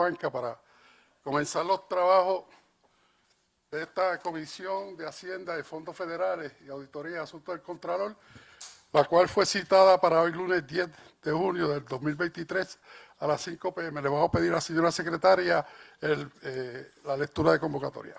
banca para comenzar los trabajos de esta Comisión de Hacienda de Fondos Federales y Auditoría de Asuntos del Contralor, la cual fue citada para hoy lunes 10 de junio del 2023 a las 5 p.m. Le vamos a pedir a la señora secretaria la lectura de convocatoria.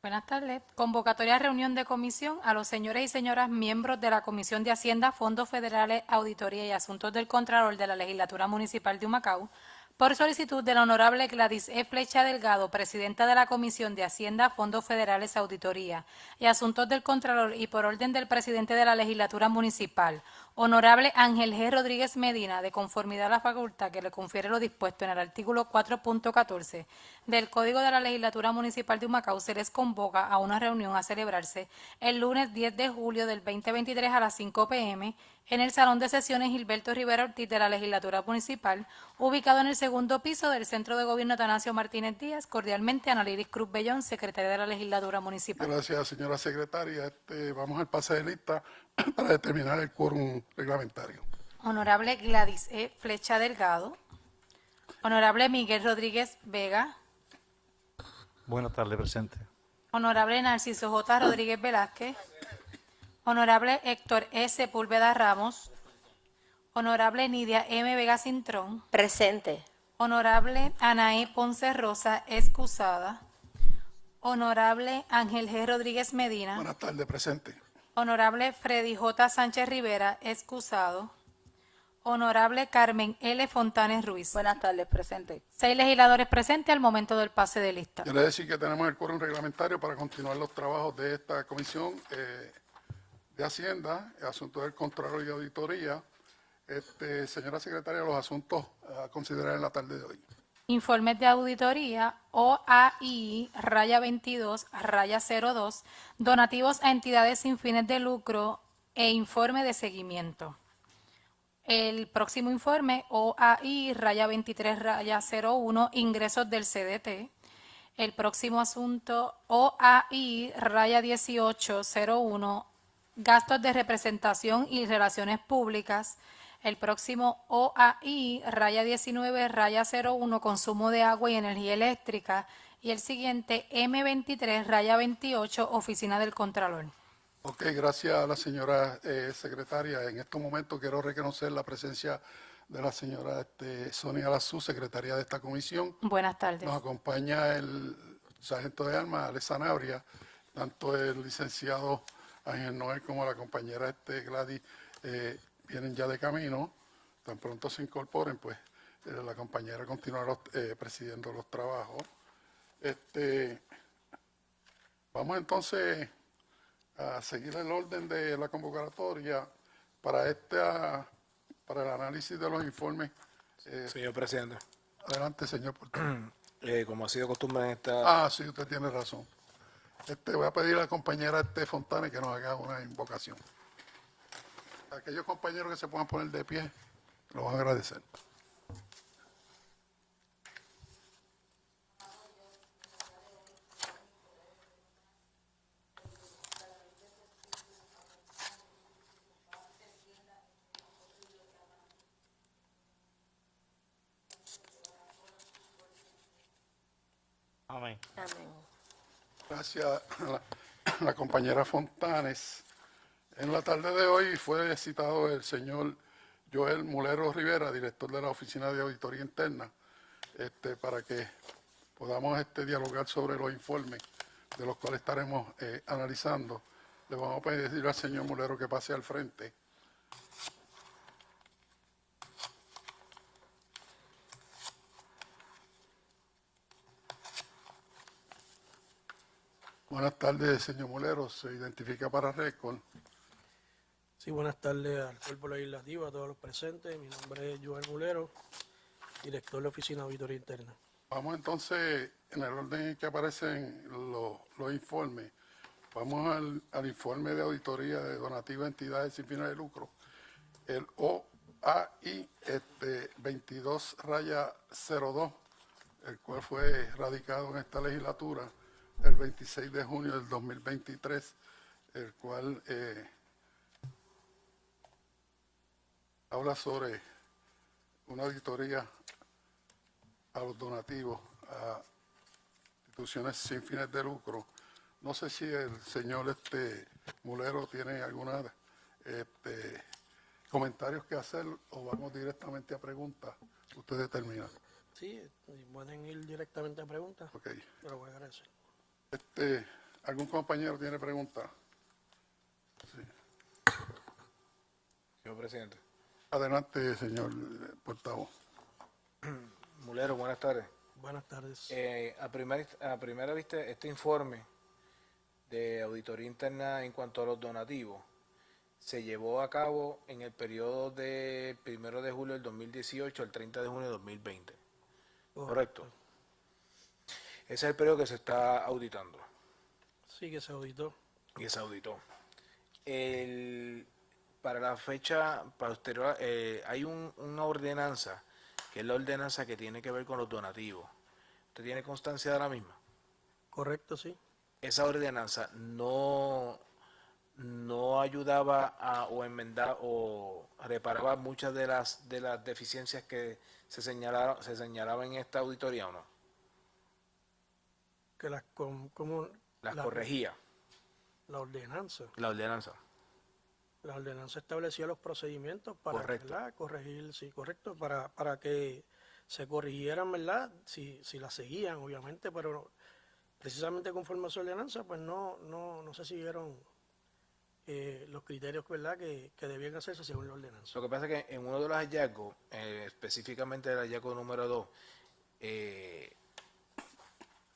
Buenas tardes. Convocatoria a reunión de comisión a los señores y señoras miembros de la Comisión de Hacienda, Fondos Federales, Auditoría y Asuntos del Contralor de la Legislatura Municipal de Humacao, por solicitud de la honorable Gladys E. Flecha Delgado, presidenta de la Comisión de Hacienda, Fondos Federales, Auditoría y Asuntos del Contralor, y por orden del presidente de la Legislatura Municipal, honorable Ángel G. Rodríguez Medina, de conformidad a la facultad que le confiere lo dispuesto en el artículo 4.14 del Código de la Legislatura Municipal de Humacao, se les convoca a una reunión a celebrarse el lunes 10 de julio del 2023 a las 5 p.m. en el Salón de Sesiones Gilberto Rivera Ortiz de la Legislatura Municipal, ubicado en el segundo piso del Centro de Gobierno Atanasio Martínez Díaz. Cordialmente, Ana Liris Cruz Bellón, secretaria de la Legislatura Municipal. Gracias, señora secretaria. Vamos al pase de lista para determinar el quórum reglamentario. Honorable Gladys E. Flecha Delgado. Honorable Miguel Rodríguez Vega. Buenas tardes, presente. Honorable Narciso J. Rodríguez Velázquez. Honorable Héctor E. Sepúlveda Ramos. Honorable Nidia M. Vega Cintrón. Presente. Honorable Anaí Ponce Rosa, excusada. Honorable Ángel G. Rodríguez Medina. Buenas tardes, presente. Honorable Freddy J. Sánchez Rivera, excusado. Honorable Carmen L. Fontanes Ruiz. Buenas tardes, presente. 6 legisladores presentes al momento del pase de lista. Quiero decir que tenemos el quórum reglamentario para continuar los trabajos de esta Comisión de Hacienda, Asuntos del Contralor y Auditoría. Señora secretaria, los asuntos a considerar en la tarde de hoy. Informes de auditoría OAI raya 22 raya 02, donativos a entidades sin fines de lucro e informe de seguimiento. El próximo informe OAI raya 23 raya 01, ingresos del CDT. El próximo asunto OAI raya 1801, gastos de representación y relaciones públicas. El próximo OAI raya 19 raya 01, consumo de agua y energía eléctrica. Y el siguiente M23 raya 28, oficina del Contralor. Ok, gracias a la señora secretaria. En estos momentos quiero reconocer la presencia de la señora Sonia Lazú, secretaria de esta comisión. Buenas tardes. Nos acompaña el sargento de armas, Alex Sanabria, tanto el licenciado Ángel Noel como la compañera Gladys vienen ya de camino. Tan pronto se incorporen, pues la compañera continuará presidiendo los trabajos. Vamos entonces a seguir el orden de la convocatoria para el análisis de los informes. Señor presidente. Adelante, señor portavoz. Como ha sido costumbre en esta... Sí, usted tiene razón. Voy a pedir a la compañera Fontana que nos haga una invocación. Aquellos compañeros que se puedan poner de pie, lo van a agradecer. Amén. Amén. Gracias a la compañera Fontanes. En la tarde de hoy fue citado el señor Joel Mulero Rivera, director de la Oficina de Auditoría Interna, para que podamos dialogar sobre los informes de los cuales estaremos analizando. Le vamos a pedir al señor Mulero que pase al frente. Buenas tardes, señor Mulero. Se identifica para récord. Sí, buenas tardes al cuerpo legislativo, a todos los presentes. Mi nombre es Joel Mulero, director de la Oficina de Auditoría Interna. Vamos entonces, en el orden en que aparecen los informes, vamos al informe de auditoría de donativas a entidades sin fines de lucro, el OAI 22 raya 02, el cual fue radicado en esta legislatura el 26 de junio del 2023, el cual habla sobre una auditoría a los donativos a instituciones sin fines de lucro. No sé si el señor Mulero tiene alguna comentarios que hacer o vamos directamente a preguntas. Usted determina. Sí, pueden ir directamente a preguntas. Ok. Te lo voy a agradecer. ¿Algún compañero tiene preguntas? Señor presidente. Adelante, señor portavoz. Mulero, buenas tardes. Buenas tardes. A primera vista, este informe de auditoría interna en cuanto a los donativos se llevó a cabo en el periodo del 1 de julio del 2018 al 30 de junio del 2020. ¿Correcto? Ese es el periodo que se está auditando. Sí, que se auditó. Y se auditó. Para la fecha posterior, hay una ordenanza, que es la ordenanza que tiene que ver con los donativos. ¿Usted tiene constancia de la misma? Correcto, sí. Esa ordenanza no ayudaba o enmendaba o reparaba muchas de las deficiencias que se señalaban en esta auditoría, ¿o no? Que las Corregía la ordenanza. la ordenanza. La ordenanza establecía los procedimientos para, Correcto. ¿verdad?, corregir, sí, correcto, para que se corrigieran, ¿verdad? Si las seguían, obviamente, pero precisamente conforme a su ordenanza, pues no se siguieron los criterios, ¿verdad?, que debían hacerse según la ordenanza. Lo que pasa es que en uno de los hallazgos, específicamente el hallazgo número 2,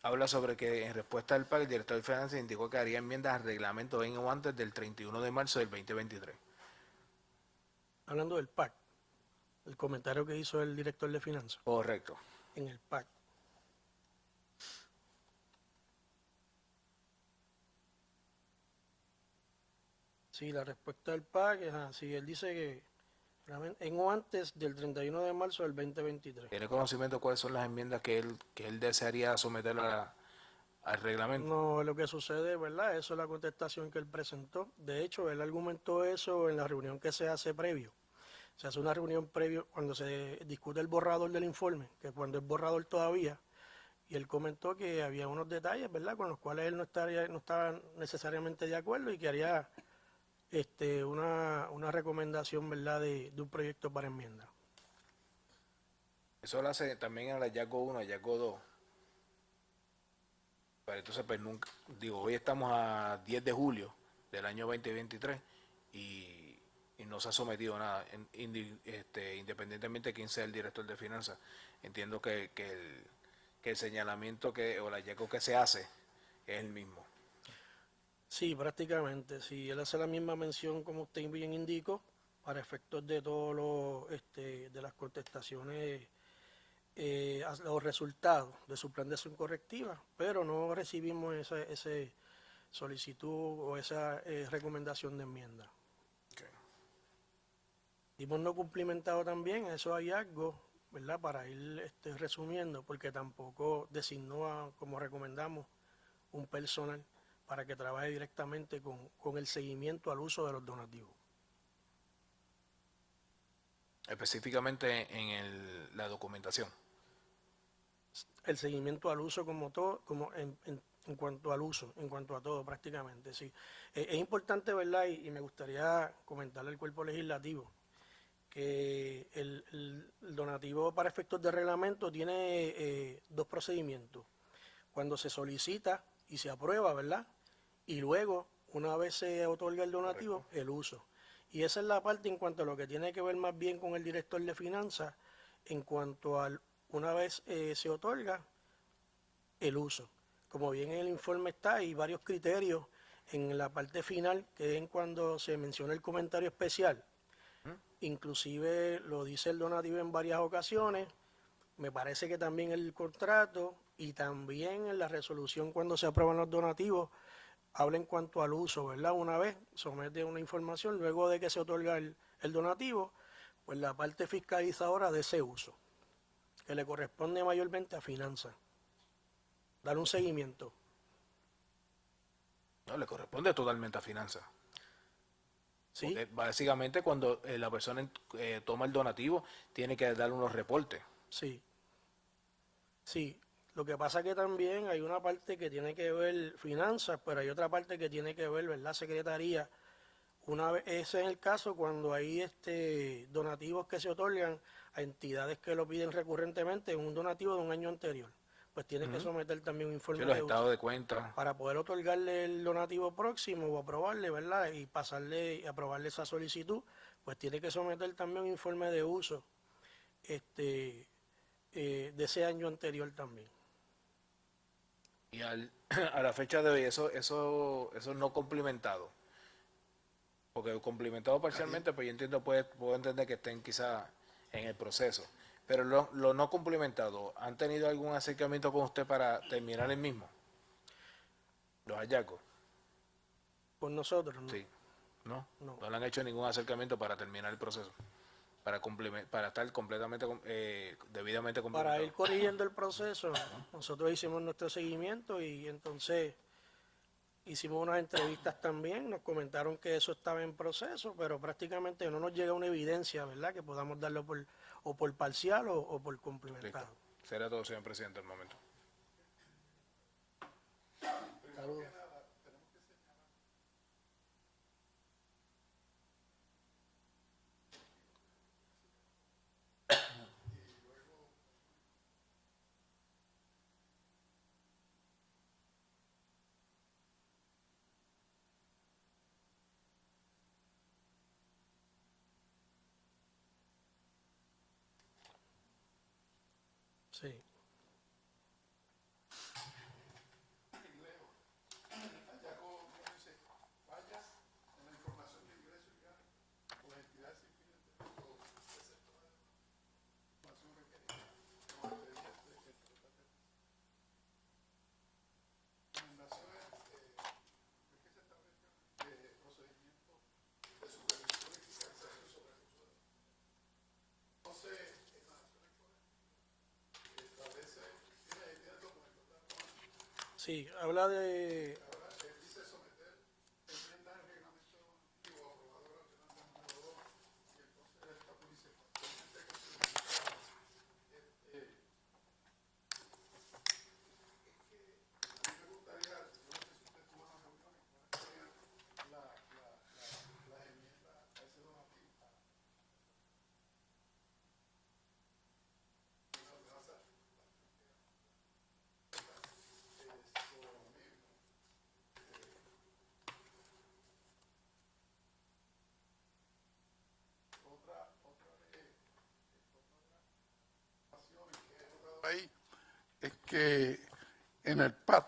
habla sobre que en respuesta al PAC, el director de finanzas indicó que haría enmiendas al reglamento en o antes del 31 de marzo del 2023. Hablando del PAC, el comentario que hizo el director de finanzas Correcto. en el PAC. Sí, la respuesta del PAC es así. Él dice que en o antes del 31 de marzo del 2023. ¿Tiene conocimiento de cuáles son las enmiendas que él desearía someter al reglamento? No, lo que sucede, ¿verdad? Eso es la contestación que él presentó. De hecho, él argumentó eso en la reunión que se hace previo. Se hace una reunión previo cuando se discute el borrador del informe, que cuando es borrador todavía, y él comentó que había unos detalles, ¿verdad?, con los cuales él no estaba necesariamente de acuerdo y que haría una recomendación, ¿verdad?, de un proyecto para enmienda. Eso lo hace también en el hallazgo 1, hallazgo 2. Pero entonces, pues nunca, hoy estamos a 10 de julio del año 2023 y no se ha sometido nada, independientemente de quién sea el director de finanzas. Entiendo que el señalamiento o el hallazgo que se hace es el mismo. Sí, prácticamente. Sí, él hace la misma mención, como usted bien indicó, para efectos de todos de las contestaciones a los resultados de su plan de acción correctiva, pero no recibimos ese solicitud o esa recomendación de enmienda. Okay. Hemos no cumplimentado también esos hallazgos, ¿verdad?, para ir resumiendo, porque tampoco designó, como recomendamos, un personal para que trabaje directamente con el seguimiento al uso de los donativos. Específicamente en la documentación. El seguimiento al uso como todo, como en cuanto al uso, en cuanto a todo prácticamente, sí. Es importante, ¿verdad?, y me gustaría comentarle al cuerpo legislativo que el donativo para efectos de reglamento tiene dos procedimientos. Cuando se solicita y se aprueba, ¿verdad?, y luego, una vez se otorga el donativo, el uso. Y esa es la parte en cuanto a lo que tiene que ver más bien con el director de finanzas, en cuanto a una vez se otorga el uso. Como bien en el informe está, hay varios criterios en la parte final, que es en cuando se menciona el comentario especial. Inclusive lo dice el donativo en varias ocasiones, me parece que también el contrato y también en la resolución cuando se aprueban los donativos, habla en cuanto al uso, ¿verdad? Una vez somete una información, luego de que se otorga el donativo, pues la parte fiscalizadora de ese uso, que le corresponde mayormente a finanzas, dar un seguimiento. No, le corresponde totalmente a finanzas. ¿Sí? Porque básicamente cuando la persona toma el donativo, tiene que dar unos reportes. Sí. Sí, lo que pasa que también hay una parte que tiene que ver finanzas, pero hay otra parte que tiene que ver, ¿verdad? Secretaría. Una vez, ese es el caso cuando hay donativos que se otorgan a entidades que lo piden recurrentemente en un donativo de un año anterior. Pues tiene que someter también un informe Sí, los de uso estados de cuenta. para poder otorgarle el donativo próximo o aprobarle, ¿verdad? Y pasarle y aprobarle esa solicitud, pues tiene que someter también un informe de uso de ese año anterior también. Y a la fecha de hoy, eso no complementado. Porque complementado parcialmente, pues yo entiendo, puedo entender que estén quizá en el proceso. Pero lo no complementado, ¿han tenido algún acercamiento con usted para terminar el mismo? Los hallazgos. Con nosotros, ¿no? Sí. ¿No? No. No le han hecho ningún acercamiento para terminar el proceso. Para estar completamente, debidamente complementado. Para ir corrigiendo el proceso, nosotros hicimos nuestro seguimiento y entonces hicimos unas entrevistas también, nos comentaron que eso estaba en proceso, pero prácticamente no nos llega una evidencia, ¿verdad? Que podamos darlo por parcial o por complementado. Listo. Será todo, señor presidente, al momento. Saludos. Sí. Sí, habla de... Ahí es que en el PAT,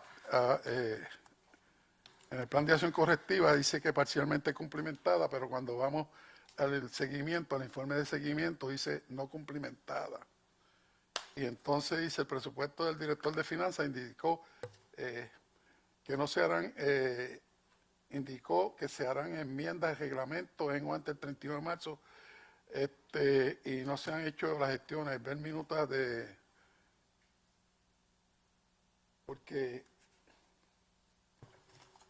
en el plan de acción correctiva dice que parcialmente cumplimentada, pero cuando vamos al seguimiento, al informe de seguimiento, dice no cumplimentada. Y entonces dice el presupuesto del director de finanzas indicó que no se harán, indicó que se harán enmiendas de reglamento en o antes del 31 de marzo y no se han hecho las gestiones, ver minutas de... Porque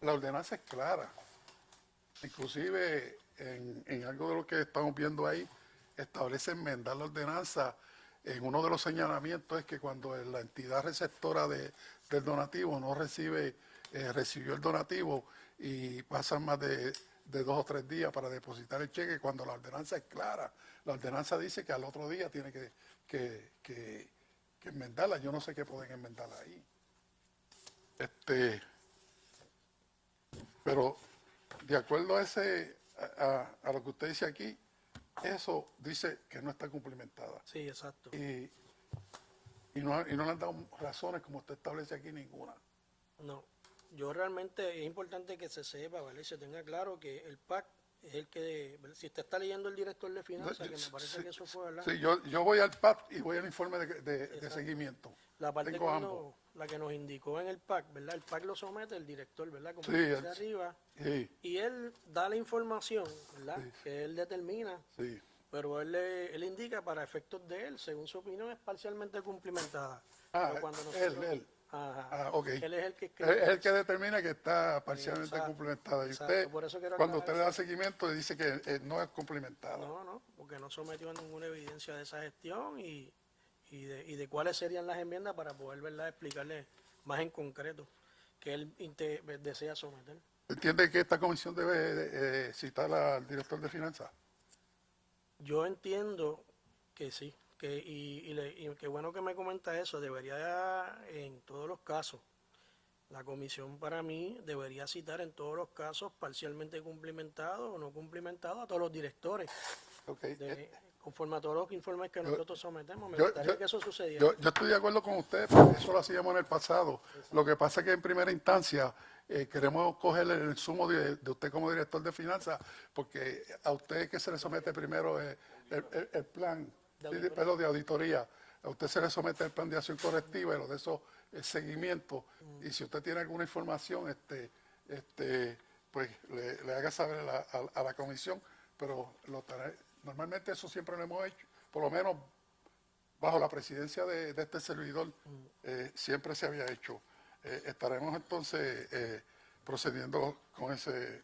la ordenanza es clara. Inclusive en algo de lo que estamos viendo ahí, establece enmendar la ordenanza. En uno de los señalamientos es que cuando la entidad receptora del donativo no recibió el donativo y pasan más de 2 o 3 días para depositar el cheque, cuando la ordenanza es clara. La ordenanza dice que al otro día tiene que enmendarla. Yo no sé qué pueden enmendarla ahí. Pero de acuerdo a lo que usted dice aquí, eso dice que no está cumplimentada. Sí, exacto. Y no le han dado razones como usted establece aquí ninguna. No, yo realmente es importante que se sepa, ¿vale? Y se tenga claro que el PAC es el que, si usted está leyendo el director de finanzas, que me parece Sí, que eso fue, ¿verdad? Sí, yo voy al PAT y voy al informe de seguimiento. La parte Tengo ambos. la que nos indicó en el PAC, ¿verdad? El PAC lo somete el director, ¿verdad? Como Sí, dice arriba. Sí, Y él da la información, ¿verdad? Sí. Que él determina, sí. pero él indica para efectos de él, según su opinión, es parcialmente cumplimentada. Ah, Pero cuando él. Ajá. Ah, ok. Él es el que Es el que determina que está parcialmente Exacto, cumplimentada. Y exacto. usted, Por eso quiero cuando aclarar usted le da eso. seguimiento, dice que no es cumplimentada. No, porque no sometió ninguna evidencia de esa gestión y y de cuáles serían las enmiendas para poder, ¿verdad?, explicarle más en concreto que él desea someter. ¿Entiende que esta comisión debe citar al director de finanzas? Yo entiendo que sí, y qué bueno que me comenta eso. Debería, en todos los casos, la comisión para mí debería citar en todos los casos parcialmente cumplimentados o no cumplimentados a todos los directores, Okay. conforme a todos los informes que nosotros sometemos. Me yo- gustaría yo- que eso sucediera. Yo estoy de acuerdo con usted, porque eso lo hacíamos en el pasado. Lo que pasa es que en primera instancia queremos coger el sumo de usted como director de finanzas, porque a usted que se le somete primero el plan de auditoría, a usted se le somete el plan de acción correctiva y lo de eso es seguimiento. Y si usted tiene alguna información, pues le haga saber a la comisión, pero normalmente eso siempre lo hemos hecho, por lo menos bajo la presidencia de este servidor, siempre se había hecho. Estaremos entonces procediendo con esa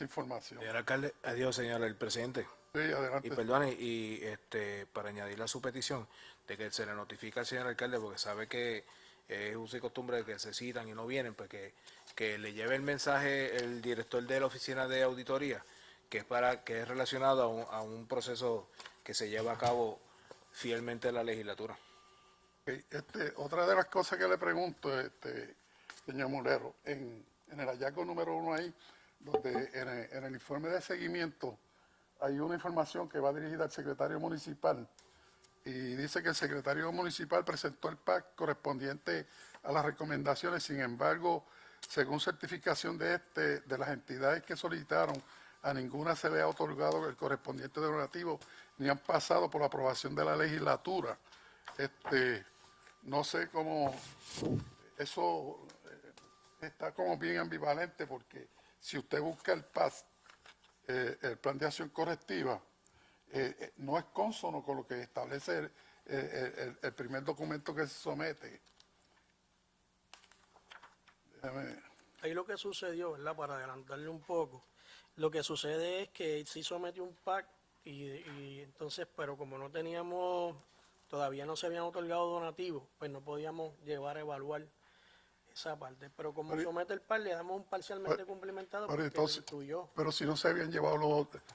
información. Señor alcalde, adiós, señor el presidente. Sí, adelante. Y perdone, para añadirle a su petición, de que se le notifique al señor alcalde, porque sabe que es uso y costumbre de que se citan y no vienen, pues que le lleve el mensaje el director de la oficina de auditoría, que es relacionado a un proceso que se lleva a cabo fielmente en la legislatura. Okay, otra de las cosas que le pregunto, señor Mulero, en el hallazgo número 1 ahí, donde en el informe de seguimiento hay una información que va dirigida al secretario municipal y dice que el secretario municipal presentó el PAC correspondiente a las recomendaciones. Sin embargo, según certificación de las entidades que solicitaron, a ninguna se le ha otorgado el correspondiente donativo ni han pasado por la aprobación de la legislatura. No sé cómo eso está como bien ambivalente, porque si usted busca el PAS, el plan de acción correctiva, no es consono con lo que establece el primer documento que se somete. Ahí lo que sucedió, ¿verdad?, para adelantarle un poco, lo que sucede es que sí sometió un PAC y entonces, pero como no teníamos, todavía no se habían otorgado donativos, pues no podíamos llevar a evaluar esa parte. Pero como somete el PAC, le damos un parcialmente cumplimentado porque entonces, lo incluyó. pero si no se habían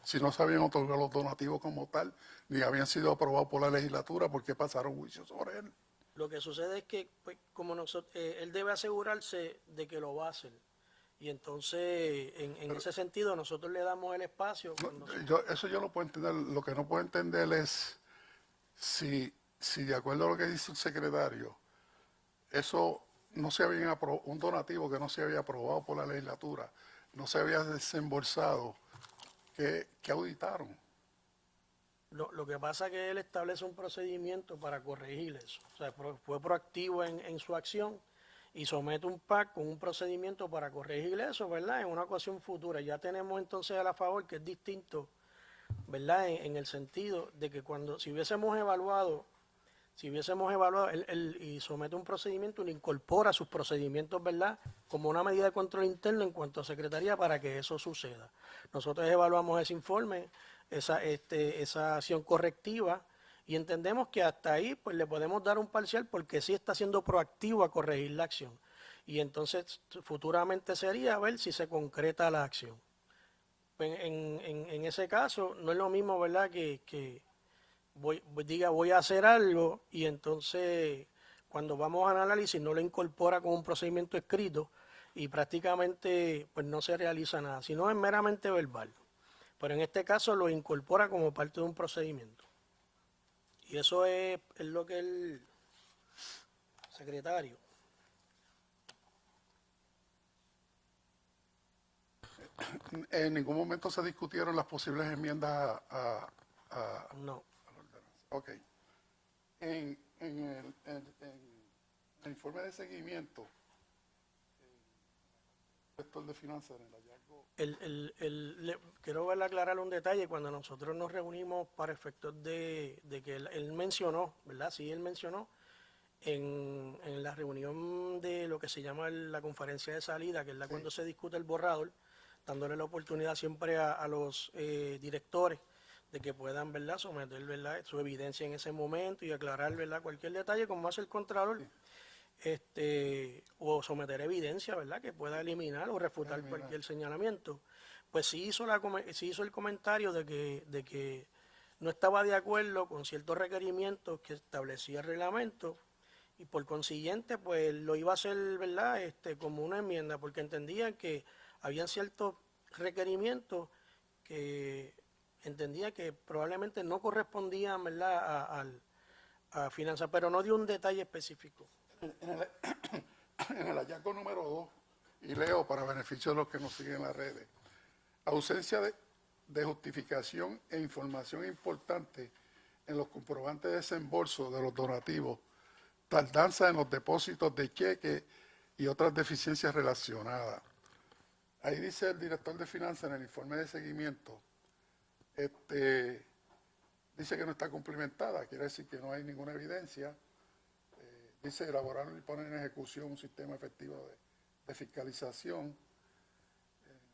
si no se habían otorgado los donativos como tal, ni habían sido aprobados por la legislatura, ¿por qué pasaron juicios sobre él? Lo que sucede es que, pues, como nosotros, él debe asegurarse de que lo va a hacer. Y entonces, en ese sentido, nosotros le damos el espacio. Eso yo lo puedo entender. Lo que no puedo entender es si de acuerdo a lo que dice el secretario, eso no se había un donativo que no se había aprobado por la legislatura, no se había desembolsado, ¿qué auditaron? Lo que pasa es que él establece un procedimiento para corregir eso. O sea, fue proactivo en su acción y somete un PAC con un procedimiento para corregir eso, ¿verdad?, en una ocasión futura. Ya tenemos entonces a la favor que es distinto, ¿verdad?, en el sentido de que si hubiésemos evaluado, él y somete un procedimiento, le incorpora sus procedimientos, ¿verdad?, como una medida de control interno en cuanto a secretaría para que eso suceda. Nosotros evaluamos ese informe, esa acción correctiva, y entendemos que hasta ahí pues le podemos dar un parcial porque sí está siendo proactivo a corregir la acción. Y entonces futuramente sería ver si se concreta la acción. En ese caso no es lo mismo, ¿verdad?, que voy a hacer algo y entonces cuando vamos al análisis no lo incorpora con un procedimiento escrito y prácticamente pues no se realiza nada, sino es meramente verbal. Pero en este caso lo incorpora como parte de un procedimiento. Y eso es lo que el secretario. En ningún momento se discutieron las posibles enmiendas No. Ok. En el informe de seguimiento, el sector de finanzas, en el hallazgo. Quiero aclararle un detalle. Cuando nosotros nos reunimos para efectos de que él mencionó, ¿verdad? Sí, él mencionó en la reunión de lo que se llama la conferencia de salida, que es cuando se discute el borrador, dándole la oportunidad siempre a los directores de que puedan, ¿verdad?, someter, ¿verdad?, su evidencia en ese momento y aclarar, ¿verdad?, cualquier detalle, como hace el Contralor, o someter evidencia, ¿verdad?, que pueda eliminar o refutar cualquier señalamiento. Pues sí hizo el comentario de que no estaba de acuerdo con ciertos requerimientos que establecía el reglamento y por consiguiente pues lo iba a hacer, ¿verdad?, como una enmienda, porque entendían que habían ciertos requerimientos que entendía que probablemente no correspondían, ¿verdad?, a finanzas, pero no dio un detalle específico. En el hallazgo número 2, y leo para beneficio de los que nos siguen en las redes, ausencia de justificación e información importante en los comprobantes de desembolso de los donativos, tardanza en los depósitos de cheques y otras deficiencias relacionadas. Ahí dice el director de finanzas en el informe de seguimiento, dice que no está cumplimentada, quiere decir que no hay ninguna evidencia. Dice elaborar y poner en ejecución un sistema efectivo de fiscalización.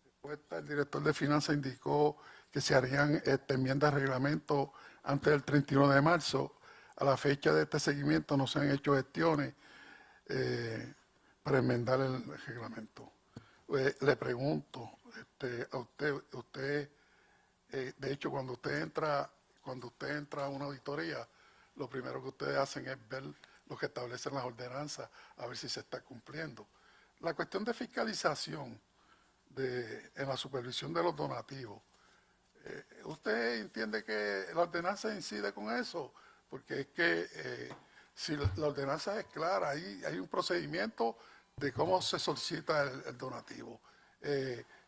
Después el director de finanzas indicó que se harían enmiendas de reglamento antes del 31 de marzo. A la fecha de este seguimiento no se han hecho gestiones para enmendar el reglamento. Le pregunto a usted, de hecho, cuando usted entra a una auditoría, lo primero que ustedes hacen es ver lo que establecen las ordenanzas, a ver si se está cumpliendo. La cuestión de fiscalización en la supervisión de los donativos, ¿usted entiende que la ordenanza incide con eso? Porque es que si la ordenanza es clara, hay un procedimiento de cómo se solicita el donativo,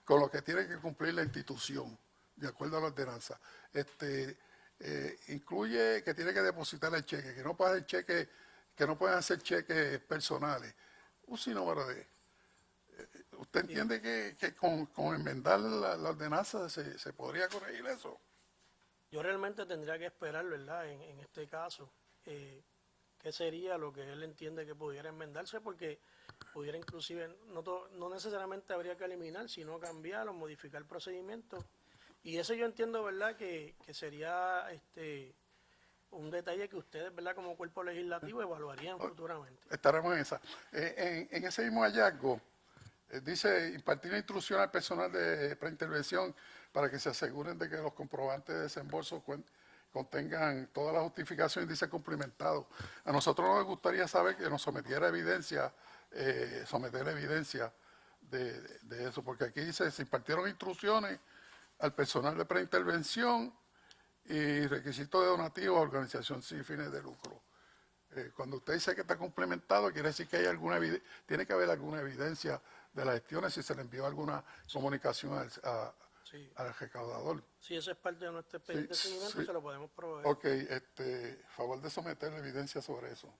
con lo que tiene que cumplir la institución, de acuerdo a la ordenanza. Incluye que tiene que depositar el cheque, que no puede que no pueden hacer cheques personales, un sinnúmero de... ¿Usted entiende que con enmendar la ordenanza se podría corregir eso? Yo realmente tendría que esperar, ¿verdad?, en este caso, qué sería lo que él entiende que pudiera enmendarse, porque pudiera inclusive, no necesariamente habría que eliminar, sino cambiar o modificar el procedimiento. Y eso yo entiendo, ¿verdad?, que sería un detalle que ustedes, ¿verdad?, como cuerpo legislativo evaluarían futuramente. Estaremos en esa. En ese mismo hallazgo, dice impartir instrucción al personal de preintervención para que se aseguren de que los comprobantes de desembolso contengan todas las justificaciones, dice cumplimentado. A nosotros nos gustaría saber que nos sometiera evidencia, someter evidencia de eso, porque aquí dice se impartieron instrucciones al personal de preintervención y requisitos de donativos a organización sin fines de lucro. Cuando usted dice que está complementado, quiere decir que hay tiene que haber alguna evidencia de las gestiones si se le envió alguna comunicación al recaudador. Si eso es parte de nuestro expediente de seguimiento, se lo podemos proveer. Ok, favor de someter evidencia sobre eso.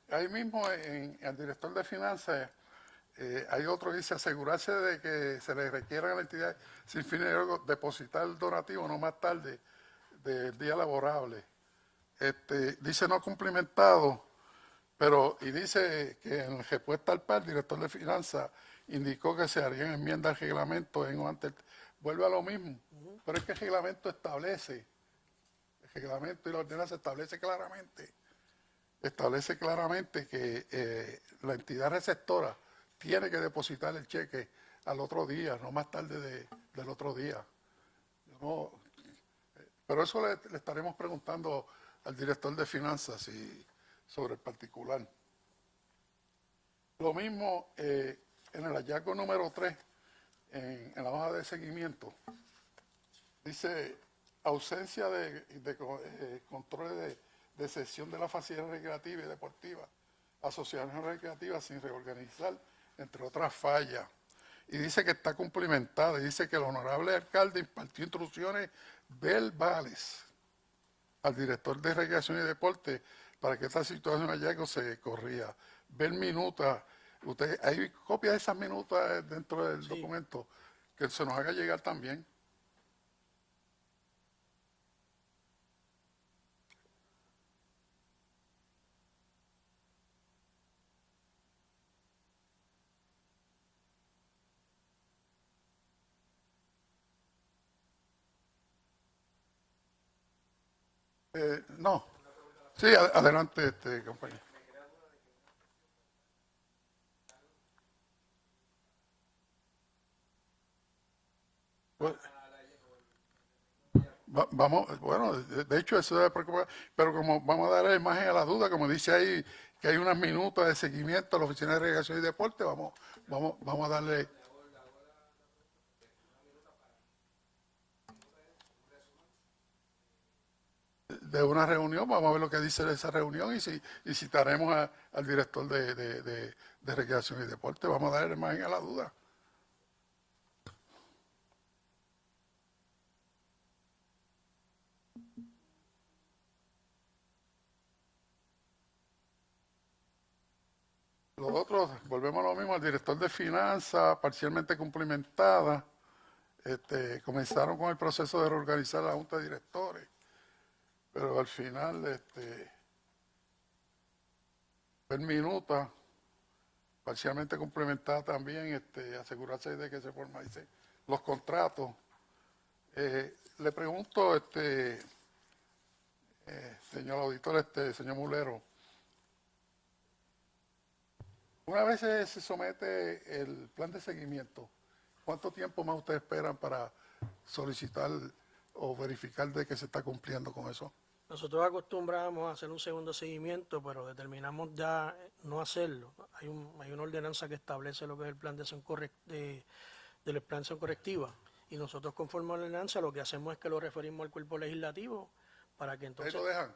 Ahí mismo, en el director de finanzas, hay otro que dice asegurarse de que se le requiera a la entidad sin fines de lucro depositar el donativo no más tarde del día laborable. Dice no cumplimentado, y dice que en respuesta al PAR, el director de finanzas indicó que se harían enmiendas al reglamento en o antes. Vuelve a lo mismo, pero es que el reglamento y la ordenanza establece claramente que la entidad receptora tiene que depositar el cheque al otro día, no más tarde del otro día. Pero eso le estaremos preguntando al director de finanzas sobre el particular. Lo mismo en el hallazgo número 3, en la hoja de seguimiento, dice ausencia de control de cesión de la facilidad recreativa y deportiva, asociaciones recreativas sin reorganizar, entre otras fallas. Y dice que está cumplimentada, y dice que el honorable alcalde impartió instrucciones verbales al director de recreación y deporte para que esta situación de hallazgo se corría. Ver minutas, hay copias de esas minutas dentro del documento, que se nos haga llegar también. No. Sí, adelante, compañero. Pues, vamos, bueno, de hecho eso debe preocupar, pero como vamos a dar la imagen a la duda, como dice ahí que hay unas minutas de seguimiento a la Oficina de Recreación y Deporte, vamos a darle. De una reunión, vamos a ver lo que dice de esa reunión y citaremos al director de Recreación y Deporte, vamos a darle la imagen a la duda. Los otros, volvemos a lo mismo, al director de finanzas, parcialmente cumplimentada, comenzaron con el proceso de reorganizar la Junta de Directores, pero al final, fue en minuta, parcialmente cumplimentada también, asegurarse de que se formalicen los contratos. Le pregunto, señor auditor, señor Mulero, una vez se somete el plan de seguimiento, ¿cuánto tiempo más ustedes esperan para solicitar o verificar de que se está cumpliendo con eso? Nosotros acostumbramos a hacer un segundo seguimiento, pero determinamos ya no hacerlo. Hay una ordenanza que establece lo que es el plan de acción del plan de acción correctiva, y nosotros conforme a la ordenanza lo que hacemos es que lo referimos al cuerpo legislativo para que entonces... ¿Ahí lo dejan?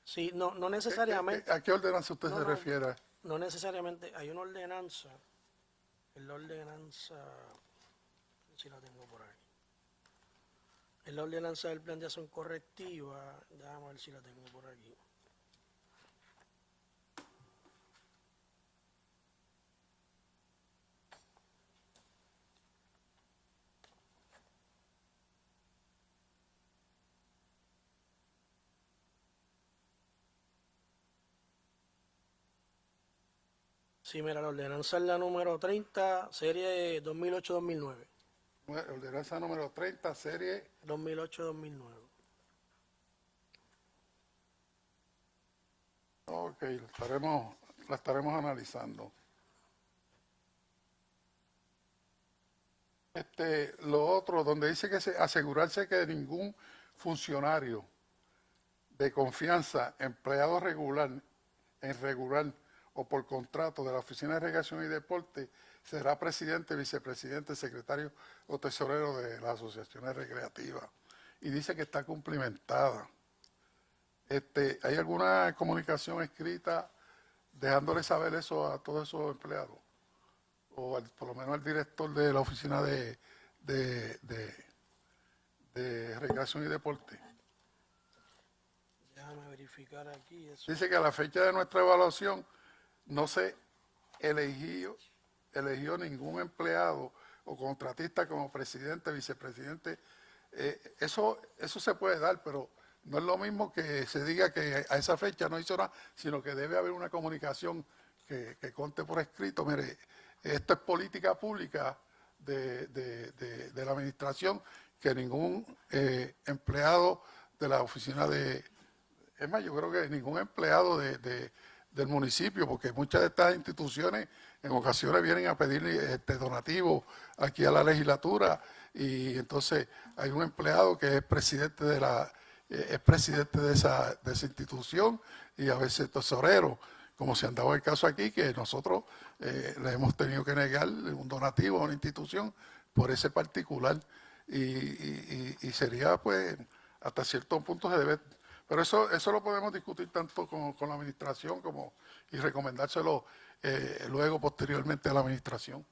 Sí, no necesariamente. ¿A qué ordenanza usted No, se no, refiere? no necesariamente. Hay una ordenanza, es la ordenanza, no sé si la tengo por aquí. Es la ordenanza del plan de acción correctiva, déjame ver si la tengo por aquí. Sí, mira, la ordenanza es la número 30, serie 2008-2009. Ordenanza número 30, serie 2008-2009. Ok, la estaremos analizando. Lo otro, donde dice que asegurarse que ningún funcionario de confianza, empleado regular, irregular o por contrato de la Oficina de Recreación y Deporte será presidente, vicepresidente, secretario o tesorero de las asociaciones recreativas. Y dice que está cumplimentada. ¿Hay alguna comunicación escrita dejándole saber eso a todos esos empleados? O por lo menos al director de la Oficina de Recreación y Deporte. Déjame verificar aquí eso. Dice que a la fecha de nuestra evaluación no se eligió ningún empleado o contratista como presidente, vicepresidente. Eso se puede dar, pero no es lo mismo que se diga que a esa fecha no hizo nada, sino que debe haber una comunicación que conte por escrito. Mire, esto es política pública de la administración, que ningún empleado de la oficina es más, yo creo que ningún empleado del municipio, porque muchas de estas instituciones en ocasiones vienen a pedir donativos aquí a la legislatura, y entonces hay un empleado que es presidente de esa institución y a veces tesorero, como se han dado el caso aquí, que nosotros le hemos tenido que negar un donativo a una institución por ese particular, y sería pues hasta cierto punto se debe. Pero eso lo podemos discutir tanto con la administración y recomendárselo luego posteriormente a la administración.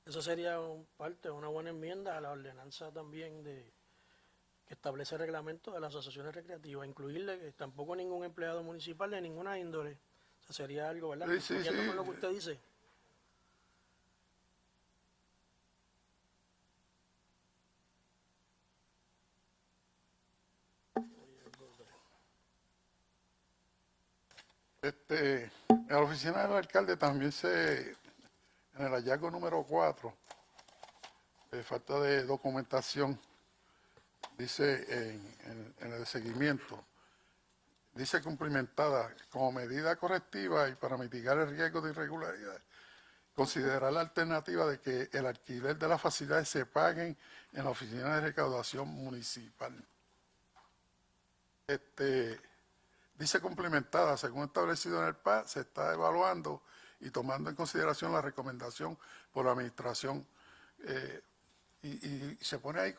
Eso sería una buena enmienda a la ordenanza también que establece el reglamento de las asociaciones recreativas, incluirle que tampoco ningún empleado municipal de ninguna índole. O sea, sería algo, ¿verdad? Sí. Con lo que usted dice. En la oficina del alcalde también en el hallazgo número 4, falta de documentación, dice en el seguimiento, dice cumplimentada como medida correctiva y para mitigar el riesgo de irregularidades. Considerar la alternativa de que el alquiler de las facilidades se paguen en la oficina de recaudación municipal. Dice cumplimentada, según establecido en el PA, se está evaluando y tomando en consideración la recomendación por la administración. Y se pone ahí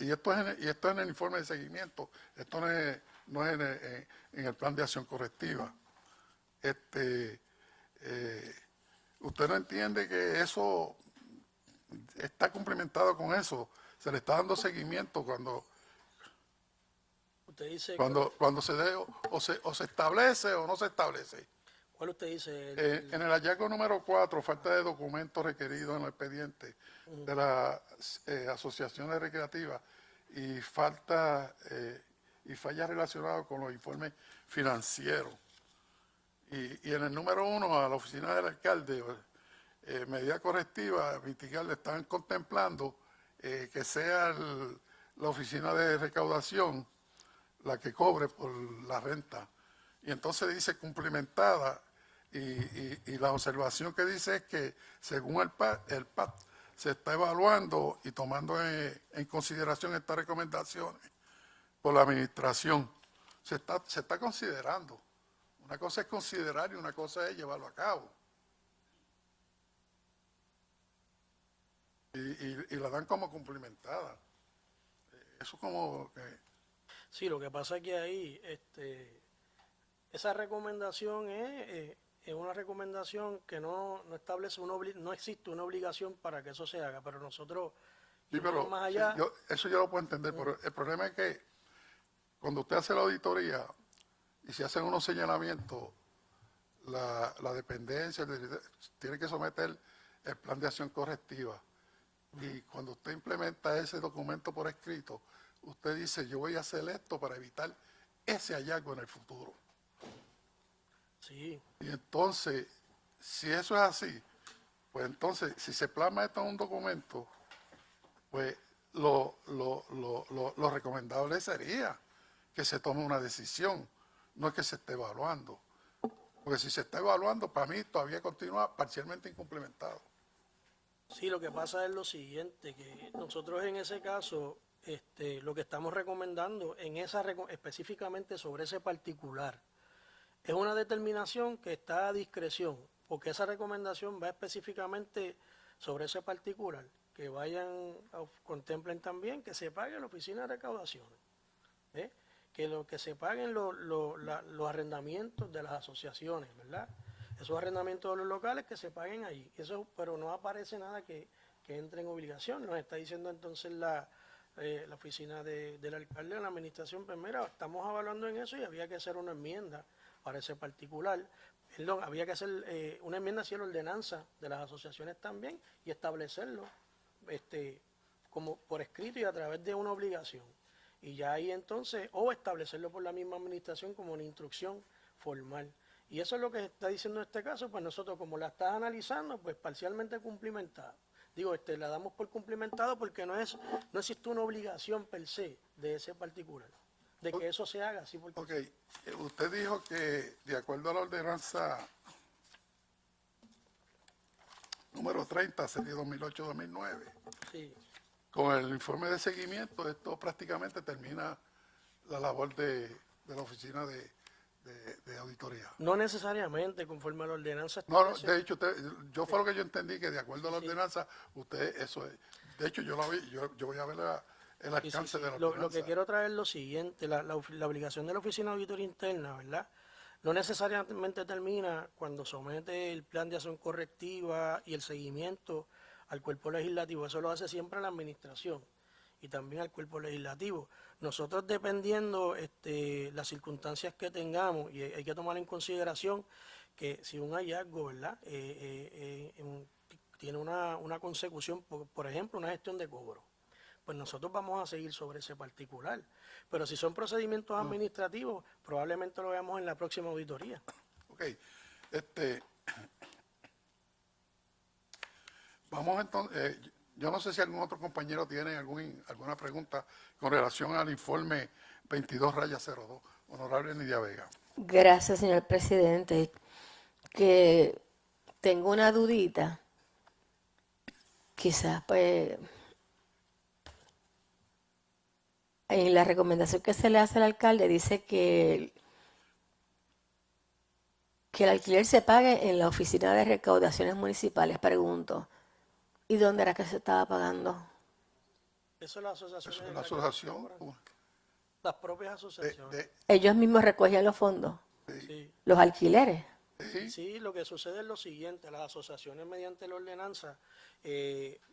y esto es en el informe de seguimiento, esto no es en el plan de acción correctiva. ¿Usted no entiende que eso está cumplimentado con eso? Se le está dando seguimiento cuando Usted dice, cuando se dé o se establece o no se establece. ¿cuál usted dice? En el hallazgo número 4, falta de documentos requeridos en el expediente de las asociaciones recreativas y fallas relacionadas con los informes financieros. Y en el número 1, a la oficina del alcalde, medida correctiva, mitigar, le están contemplando que sea la oficina de recaudación la que cobre por la renta. Y entonces dice cumplimentada y la observación que dice es que según el PAT se está evaluando y tomando en consideración estas recomendaciones por la administración. Se está considerando. Una cosa es considerar y una cosa es llevarlo a cabo. Y la dan como cumplimentada. Eso como que... Sí, lo que pasa es que ahí esa recomendación es una recomendación que no establece no existe una obligación para que eso se haga, pero nosotros Sí, pero más allá. eso yo lo puedo entender, pero el problema es que cuando usted hace la auditoría y se hacen unos señalamientos, la dependencia tiene que someter el plan de acción correctiva. Y cuando usted implementa ese documento por escrito, usted dice, yo voy a hacer esto para evitar ese hallazgo en el futuro. Sí. Y entonces, si eso es así, pues entonces, si se plasma esto en un documento, pues lo recomendable sería que se tome una decisión, no es que se esté evaluando. Porque si se está evaluando, para mí todavía continúa parcialmente incumplimentado. Sí, lo que pasa es lo siguiente, que nosotros en ese caso, lo que estamos recomendando específicamente sobre ese particular, es una determinación que está a discreción, porque esa recomendación va específicamente sobre ese particular, que contemplen también que se pague la oficina de recaudaciones, que se paguen los arrendamientos de las asociaciones, ¿verdad? Esos arrendamientos de los locales que se paguen allí, pero no aparece nada que entre en obligación. Nos está diciendo entonces la oficina del alcalde, la administración, pues mira, estamos evaluando en eso y había que hacer una enmienda para ese particular. Perdón, había que hacer una enmienda hacia la ordenanza de las asociaciones también y establecerlo como por escrito y a través de una obligación. Y ya ahí entonces, o establecerlo por la misma administración como una instrucción formal. Y eso es lo que está diciendo en este caso, pues nosotros como la estás analizando, pues parcialmente cumplimentado. Digo, la damos por cumplimentado porque no existe una obligación per se de ese particular, de que eso se haga así. Ok, usted dijo que de acuerdo a la ordenanza número 30, serie 2008-2009, Sí. con el informe de seguimiento, esto prácticamente termina la labor de la oficina de auditoría. No necesariamente conforme a la ordenanza. No, de hecho, yo fue lo que yo entendí, que de acuerdo a la ordenanza, usted, eso es. De hecho, yo voy a ver el alcance de la ordenanza. Lo que quiero traer es lo siguiente, la obligación de la Oficina de Auditoría Interna, ¿verdad? No necesariamente termina cuando somete el plan de acción correctiva y el seguimiento al cuerpo legislativo. Eso lo hace siempre la administración y también al cuerpo legislativo. Nosotros, dependiendo las circunstancias que tengamos, y hay que tomar en consideración que si un hallazgo, ¿verdad? Tiene una consecución, por ejemplo, una gestión de cobro, pues nosotros vamos a seguir sobre ese particular. Pero si son procedimientos administrativos, probablemente lo veamos en la próxima auditoría. Ok, vamos entonces, Yo no sé si algún otro compañero tiene alguna pregunta con relación al informe 22-02. Honorable Nidia Vega. Gracias, señor presidente. Que tengo una dudita. Quizás, pues, en la recomendación que se le hace al alcalde dice que el alquiler se pague en la oficina de recaudaciones municipales. Pregunto, ¿y dónde era que se estaba pagando? Eso es la asociación. Eso es la asociación Las propias asociaciones. Ellos mismos recogían los fondos, Sí. los alquileres. Sí, lo que sucede es lo siguiente, las asociaciones mediante la ordenanza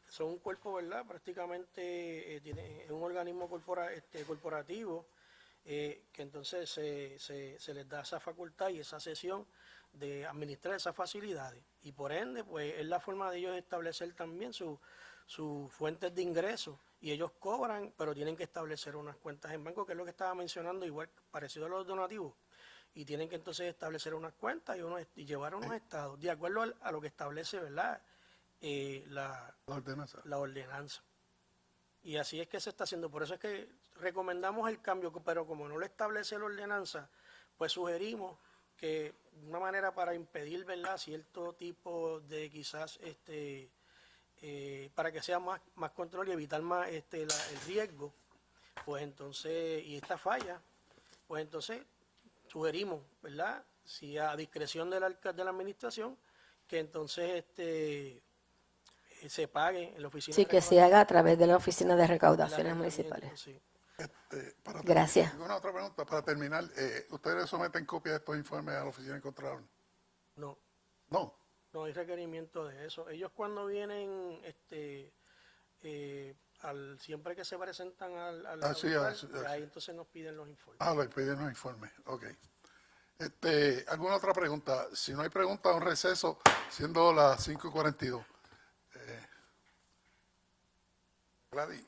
son un cuerpo, ¿verdad? Prácticamente es un organismo corporativo que entonces se les da esa facultad y esa sesión de administrar esas facilidades y por ende pues es la forma de ellos establecer también sus fuentes de ingresos y ellos cobran pero tienen que establecer unas cuentas en banco que es lo que estaba mencionando igual parecido a los donativos y tienen que entonces establecer unas cuentas y llevar unos estados de acuerdo a lo que establece, ¿verdad? La ordenanza. Y así es que se está haciendo. Por eso es que recomendamos el cambio, pero como no lo establece la ordenanza, pues sugerimos que una manera para impedir, ¿verdad?, cierto tipo de quizás para que sea más control y evitar más el riesgo, pues entonces, y esta falla, pues entonces sugerimos, ¿verdad?, si a discreción de la administración, que entonces se pague en la oficina. Sí, que se haga a través de la oficina de recaudaciones municipales. Sí. Gracias. ¿Alguna otra pregunta? Para terminar, ¿ustedes someten copia de estos informes a la oficina de Contralor? No. No. No hay requerimiento de eso. Ellos cuando vienen, siempre que se presentan al auditorio, ahí entonces nos piden los informes. Les piden los informes, ok. ¿Alguna otra pregunta? Si no hay pregunta, un receso, siendo las 5:42. Gladys.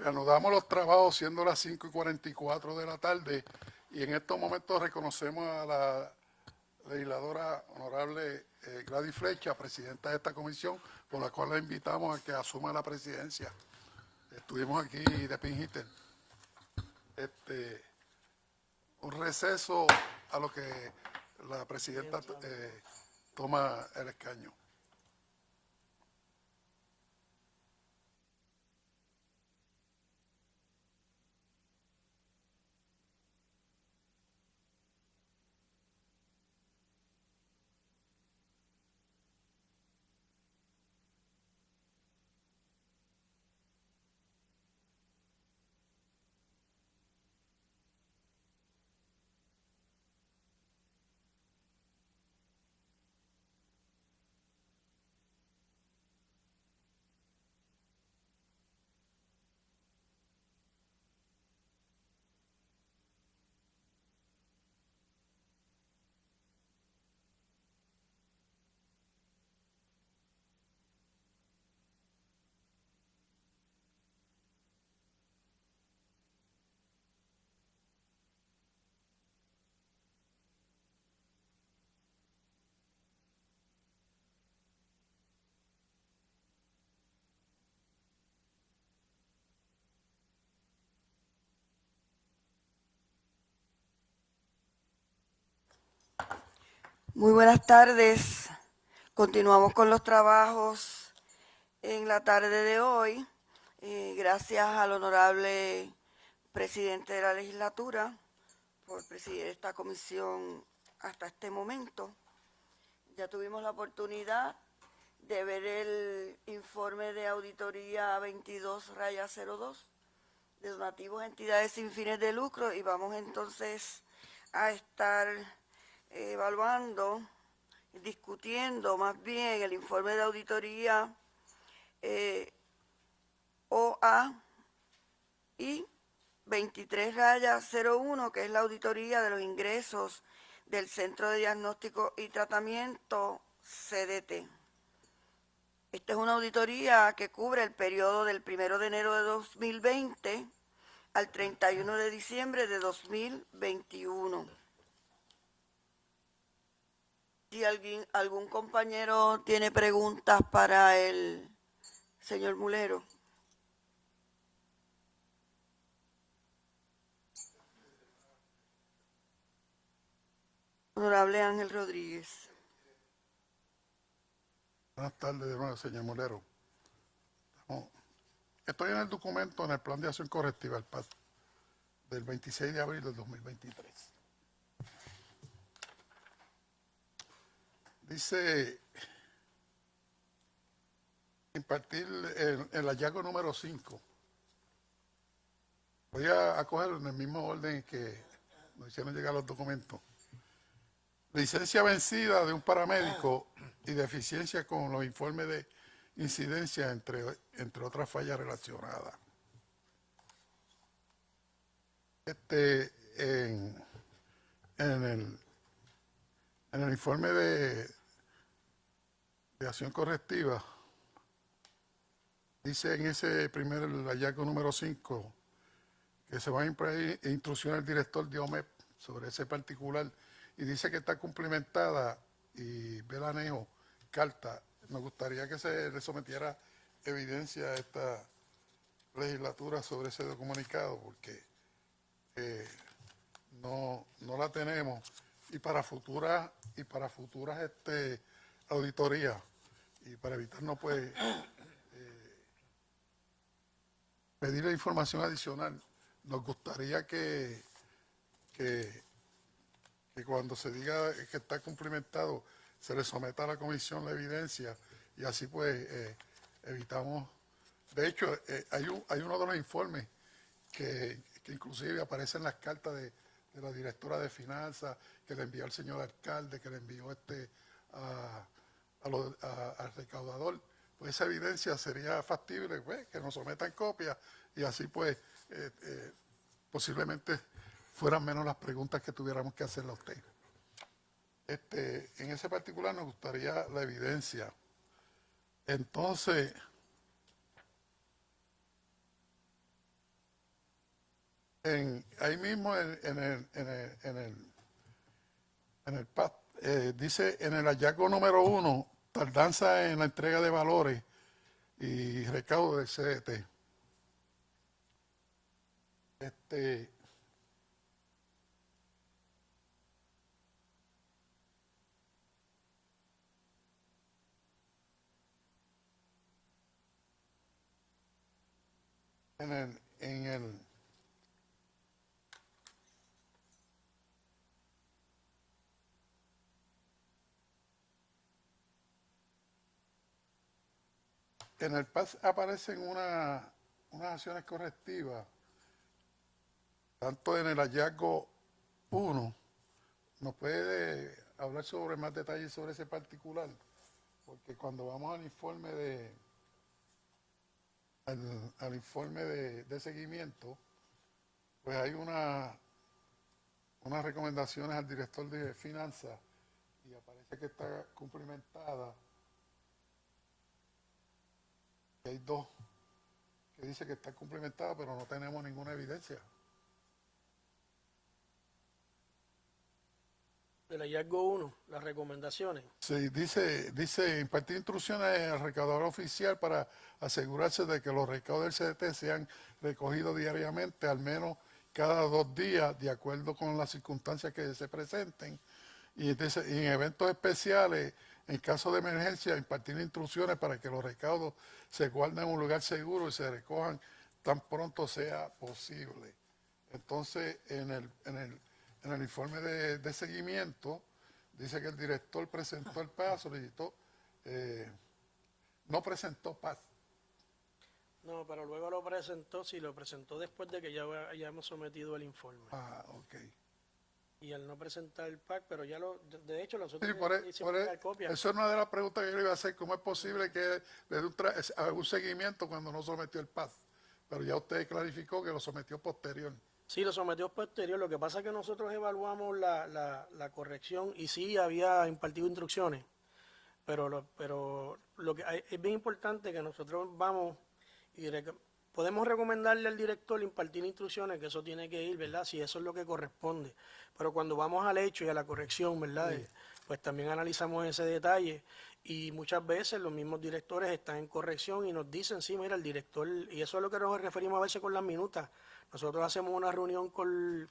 reanudamos los trabajos siendo las 5:44 de la tarde y en estos momentos reconocemos a la legisladora honorable Gladys Flecha, presidenta de esta comisión, por la cual la invitamos a que asuma la presidencia. Estuvimos aquí de Pinjitel. Un receso a lo que la presidenta toma el escaño. Muy buenas tardes. Continuamos con los trabajos en la tarde de hoy. Gracias al honorable presidente de la legislatura por presidir esta comisión hasta este momento. Ya tuvimos la oportunidad de ver el informe de auditoría 22-02 de donativos a entidades sin fines de lucro y vamos entonces a estar evaluando, discutiendo más bien el informe de auditoría OA y 23-01, que es la auditoría de los ingresos del Centro de Diagnóstico y Tratamiento CDT. Esta es una auditoría que cubre el periodo del 1 de enero de 2020 al 31 de diciembre de 2021. Si algún compañero tiene preguntas para el señor Mulero. Honorable Ángel Rodríguez. Buenas tardes de nuevo, señor Mulero. Estoy en el documento, en el plan de acción correctiva, el PAS, del 26 de abril del 2023. Dice impartir el hallazgo número 5. Voy a cogerlo en el mismo orden que nos hicieron llegar los documentos. Licencia vencida de un paramédico y deficiencia con los informes de incidencia, entre otras fallas relacionadas. En el informe de acción correctiva, dice en ese primer hallazgo número 5 que se va a impartir instrucción al director de OMEP sobre ese particular y dice que está cumplimentada y ve el anejo, carta. Me gustaría que se le sometiera evidencia a esta legislatura sobre ese comunicado porque no la tenemos y para futuras auditorías y para evitarnos pues pedirle información adicional, nos gustaría que cuando se diga que está cumplimentado se le someta a la comisión la evidencia y así pues evitamos. De hecho, hay uno de los informes que inclusive aparece en las cartas de la directora de finanzas que le envió al señor alcalde, que le envió al recaudador. Pues esa evidencia sería factible, pues, que nos sometan copias y así pues posiblemente fueran menos las preguntas que tuviéramos que hacerle a usted. En ese particular nos gustaría la evidencia. Entonces, ahí mismo en el PAT, dice en el hallazgo número 1, tardanza en la entrega de valores y recaudo del CDT. En el PAS aparecen unas acciones correctivas, tanto en el hallazgo 1, ¿nos puede hablar sobre más detalles sobre ese particular? Porque cuando vamos al informe al informe de seguimiento, pues hay unas recomendaciones al director de finanzas y aparece que está cumplimentada. Hay dos que dice que está cumplimentada, pero no tenemos ninguna evidencia. Del hallazgo 1, las recomendaciones. Sí, dice impartir instrucciones al recaudador oficial para asegurarse de que los recaudos del CDT sean recogidos diariamente, al menos cada 2 días, de acuerdo con las circunstancias que se presenten. Y dice, y en eventos especiales, en caso de emergencia, impartir instrucciones para que los recaudos se guarden en un lugar seguro y se recojan tan pronto sea posible. Entonces, en el informe de seguimiento, dice que el director presentó el PAS, solicitó, no presentó PAS. No, pero luego lo presentó, sí, lo presentó después de que ya hayamos sometido el informe. Ah, ok. Y al no presentar el PAC, pero ya de hecho nosotros Sí, hicimos la copia. eso es una de las preguntas que yo le iba a hacer. ¿Cómo es posible que le dé un seguimiento cuando no sometió el PAS? Pero ya usted clarificó que lo sometió posterior. Sí, lo sometió posterior. Lo que pasa es que nosotros evaluamos la corrección y sí había impartido instrucciones. Pero lo que es bien importante que nosotros vamos y podemos recomendarle al director impartir instrucciones, que eso tiene que ir, ¿verdad? Si eso es lo que corresponde. Pero cuando vamos al hecho y a la corrección, ¿verdad? Sí. Pues también analizamos ese detalle y muchas veces los mismos directores están en corrección y nos dicen, sí, mira, el director, y eso es lo que nos referimos a veces con las minutas. Nosotros hacemos una reunión con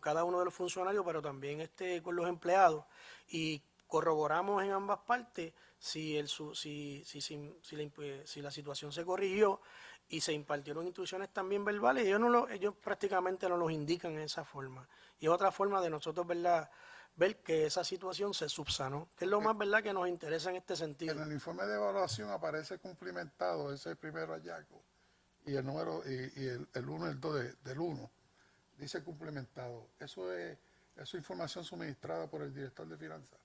cada uno de los funcionarios, pero también con los empleados y corroboramos en ambas partes si la situación se corrigió y se impartieron instrucciones también verbales. Ellos prácticamente nos los indican en esa forma. Y es otra forma de nosotros, ¿verdad?, ver que esa situación se subsanó, que es lo más, ¿verdad?, que nos interesa en este sentido. En el informe de evaluación aparece cumplimentado ese primer hallazgo y el número y el 1 y el 2 del 1 dice cumplimentado. Eso es información suministrada por el director de finanzas.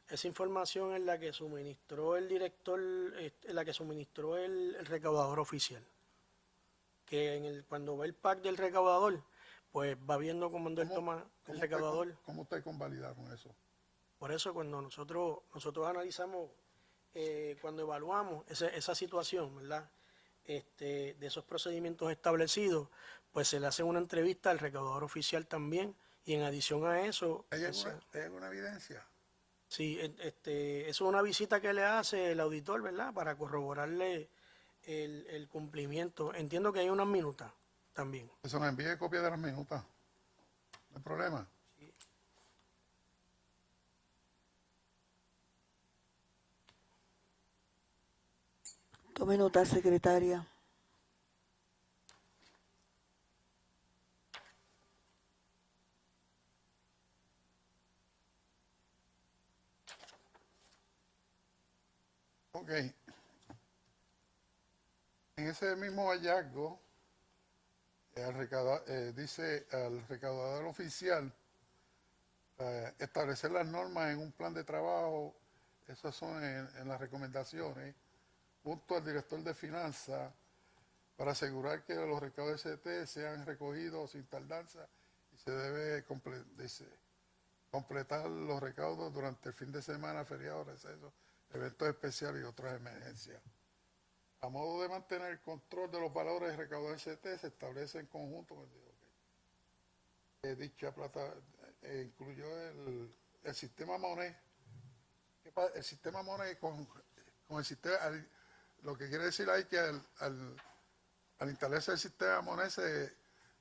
Esa información es la que suministró el director, la que suministró el recaudador oficial. Que cuando ve el PAC del recaudador, pues va viendo cómo él toma el recaudador. ¿Cómo usted convalidaron eso? Por eso cuando nosotros analizamos, cuando evaluamos esa situación, ¿verdad?, de esos procedimientos establecidos, pues se le hace una entrevista al recaudador oficial también, y en adición a eso... ¿Hay alguna evidencia? Sí, eso es una visita que le hace el auditor, ¿verdad?, para corroborarle el cumplimiento. Entiendo que hay unas minutas también. Eso nos envíe copia de las minutas. No hay problema. Sí. Tome nota, secretaria. Ok. En ese mismo hallazgo, dice al recaudador oficial establecer las normas en un plan de trabajo, esas son en las recomendaciones, junto al director de finanzas, para asegurar que los recaudos de CDT sean recogidos sin tardanza y se debe completar los recaudos durante el fin de semana, feriados, recesos, eventos especiales y otras emergencias. A modo de mantener el control de los valores recaudados en CDT, se establece en conjunto con el dicha plata incluyó el sistema Monet. El sistema Monet con el sistema, lo que quiere decir ahí que al instalarse el sistema Monet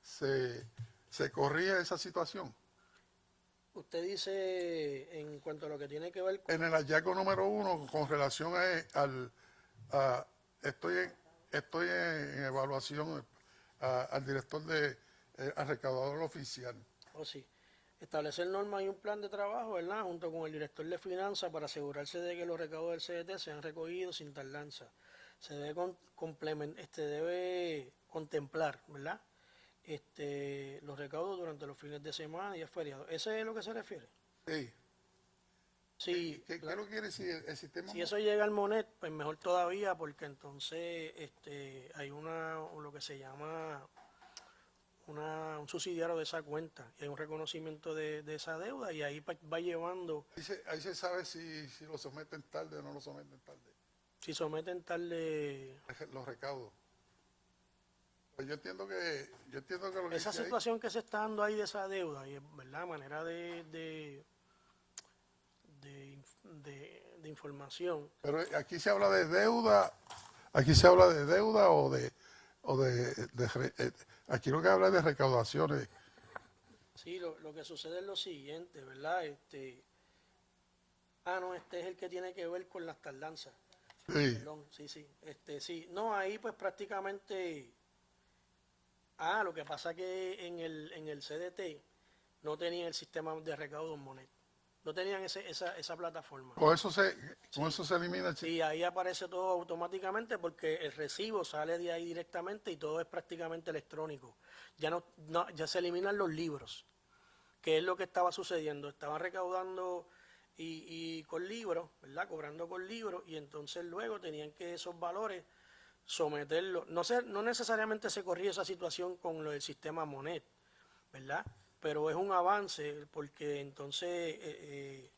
se corrige esa situación. Usted dice en cuanto a lo que tiene que ver con... En el hallazgo número 1, con relación estoy en evaluación al director al recaudador oficial. Oh, sí. Establecer normas y un plan de trabajo, ¿verdad? Junto con el director de finanzas para asegurarse de que los recaudos del CDT sean recogidos sin tardanza. Se debe debe contemplar, ¿verdad? Los recaudos durante los fines de semana y días feriados. ¿Ese es a lo que se refiere? Sí. Sí. ¿Qué es lo que quiere decir el sistema? Si eso llega al Monet, pues mejor todavía, porque entonces hay lo que se llama un subsidiario de esa cuenta, y hay un reconocimiento de esa deuda, y ahí va llevando. Ahí se sabe si lo someten tarde o no lo someten tarde. Si someten tarde Los recaudos. Pues yo entiendo que lo que esa dice ahí, situación que se está dando ahí de esa deuda, y verdad, manera de información. pero aquí se habla de deuda, aquí lo que habla es de recaudaciones. Sí, lo que sucede es lo siguiente, ¿verdad? No, este es el que tiene que ver con las tardanzas. Sí. Perdón, sí. Sí. No, ahí pues prácticamente... lo que pasa que en el CDT no tenían el sistema de recaudo en Monet. No tenían esa plataforma. Con eso se elimina el Sí, ahí aparece todo automáticamente porque el recibo sale de ahí directamente y todo es prácticamente electrónico. Ya se eliminan los libros, que es lo que estaba sucediendo. Estaban recaudando y con libros, ¿verdad? Cobrando con libros, y entonces luego tenían que esos valores someterlos. No necesariamente se corría esa situación con lo del sistema Monet, ¿verdad? Pero es un avance porque entonces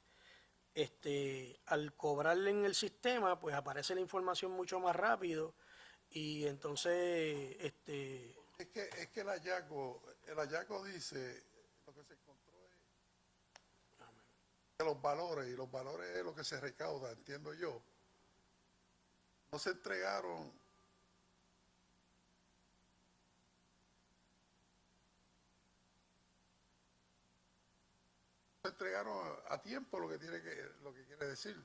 al cobrarle en el sistema, pues aparece la información mucho más rápido, y entonces Es que el hallazgo dice, lo que se encontró es que los valores, y los valores es lo que se recauda, entiendo yo, no se entregaron a tiempo, lo que quiere decir.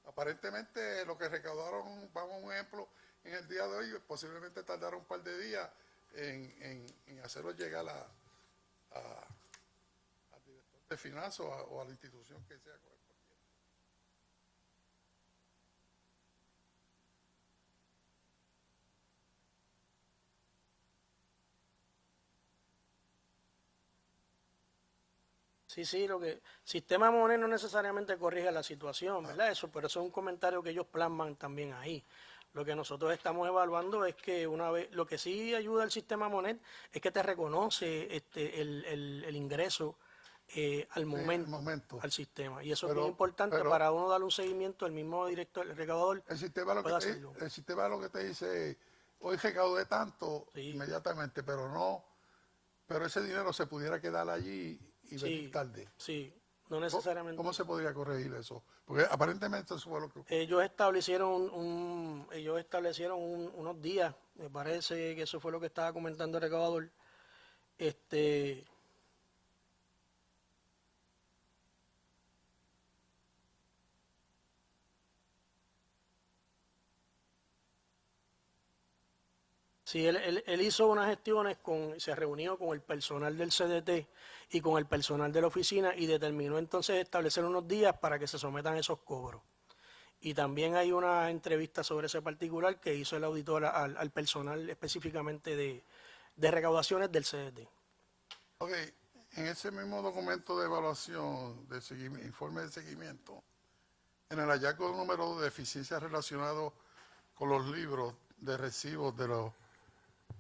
Aparentemente lo que recaudaron, vamos a un ejemplo, en el día de hoy, posiblemente tardaron un par de días en hacerlo llegar al director de finanzas o a la institución que sea correspondiente. Sí, sistema Monet no necesariamente corrige la situación, ¿verdad? Pero eso es un comentario que ellos plasman también ahí. Lo que nosotros estamos evaluando es que lo que sí ayuda al sistema Monet es que te reconoce el ingreso al momento, al sistema. Y eso es muy importante para uno darle un seguimiento, el mismo director, el recaudador. El sistema lo que te dice, hoy recaudé tanto inmediatamente, pero ese dinero se pudiera quedar allí y venir tarde. Sí, no necesariamente. ¿Cómo se podría corregir eso? Porque aparentemente eso fue lo que... Ellos establecieron unos días, me parece que eso fue lo que estaba comentando el recaudador. Sí, él hizo unas gestiones, se reunió con el personal del CDT y con el personal de la oficina, y determinó entonces establecer unos días para que se sometan esos cobros. Y también hay una entrevista sobre ese particular que hizo el auditor al personal específicamente de recaudaciones del CDT. Ok, en ese mismo documento de evaluación, informe de seguimiento, en el hallazgo número 2 de deficiencias relacionadas con los libros de recibos de los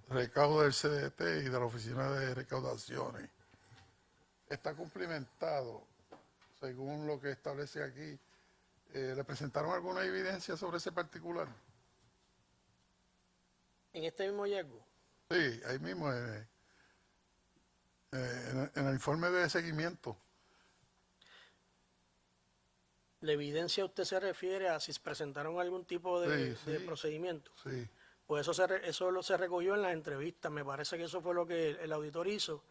recaudos del CDT y de la Oficina de Recaudaciones, está cumplimentado según lo que establece aquí. ¿Le presentaron alguna evidencia sobre ese particular? ¿En este mismo hallazgo? Sí, ahí mismo en en el informe de seguimiento. La evidencia usted se refiere a si presentaron algún tipo de, Sí, de sí. procedimiento. Sí, Pues eso se recogió en las entrevistas. Me parece que eso fue lo que el auditor hizo.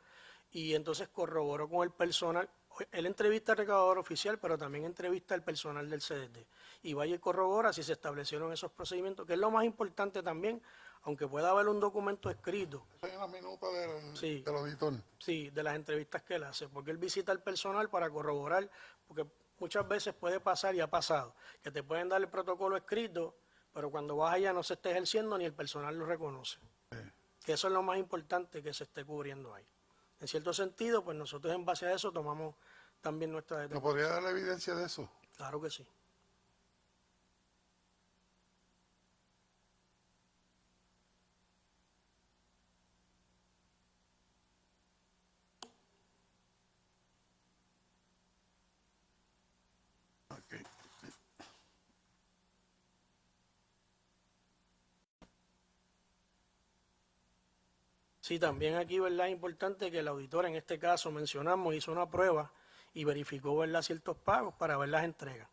Y entonces corroboró con el personal. Él entrevista al recaudador oficial, pero también entrevista al personal del CDT. Y vaya y corrobora si se establecieron esos procedimientos, que es lo más importante también, aunque pueda haber un documento escrito. esa es una minuta Sí. del auditor. Sí, de las entrevistas que él hace, porque él visita al personal para corroborar, porque muchas veces puede pasar y ha pasado, que te pueden dar el protocolo escrito, pero cuando vas allá no se esté ejerciendo ni el personal lo reconoce. Que eso es lo más importante que se esté cubriendo ahí. En cierto sentido, pues nosotros en base a eso tomamos también nuestra ¿No determinación. podría dar la evidencia de eso? Claro que sí. Ok. Sí, también aquí, ¿verdad? Es importante que el auditor, en este caso mencionamos, hizo una prueba y verificó, ¿verdad?, ciertos pagos para ver las entregas.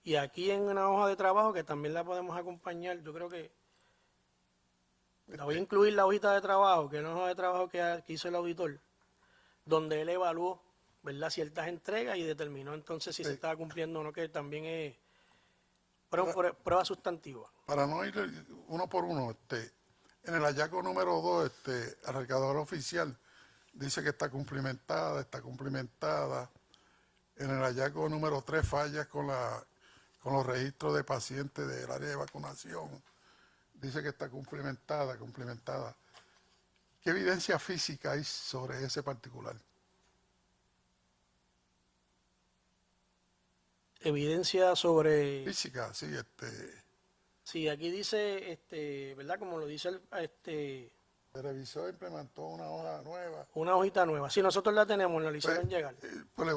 Y aquí en una hoja de trabajo que también la podemos acompañar, yo creo que la voy a incluir la hojita de trabajo, que es una hoja de trabajo que hizo el auditor, donde él evaluó, ¿verdad?, ciertas entregas y determinó entonces si se estaba cumpliendo o no, que también es prueba sustantiva. Para no ir uno por uno, en el hallazgo número 2, el recaudador oficial dice que está cumplimentada, En el hallazgo número 3, fallas con los registros de pacientes del área de vacunación. Dice que está cumplimentada. ¿Qué evidencia física hay sobre ese particular? Evidencia sobre... Física, sí, Sí, aquí dice, ¿verdad? Como lo dice se revisó e implementó una hoja nueva. una hojita nueva. Si nosotros la tenemos, nos la hicieron llegar. Pues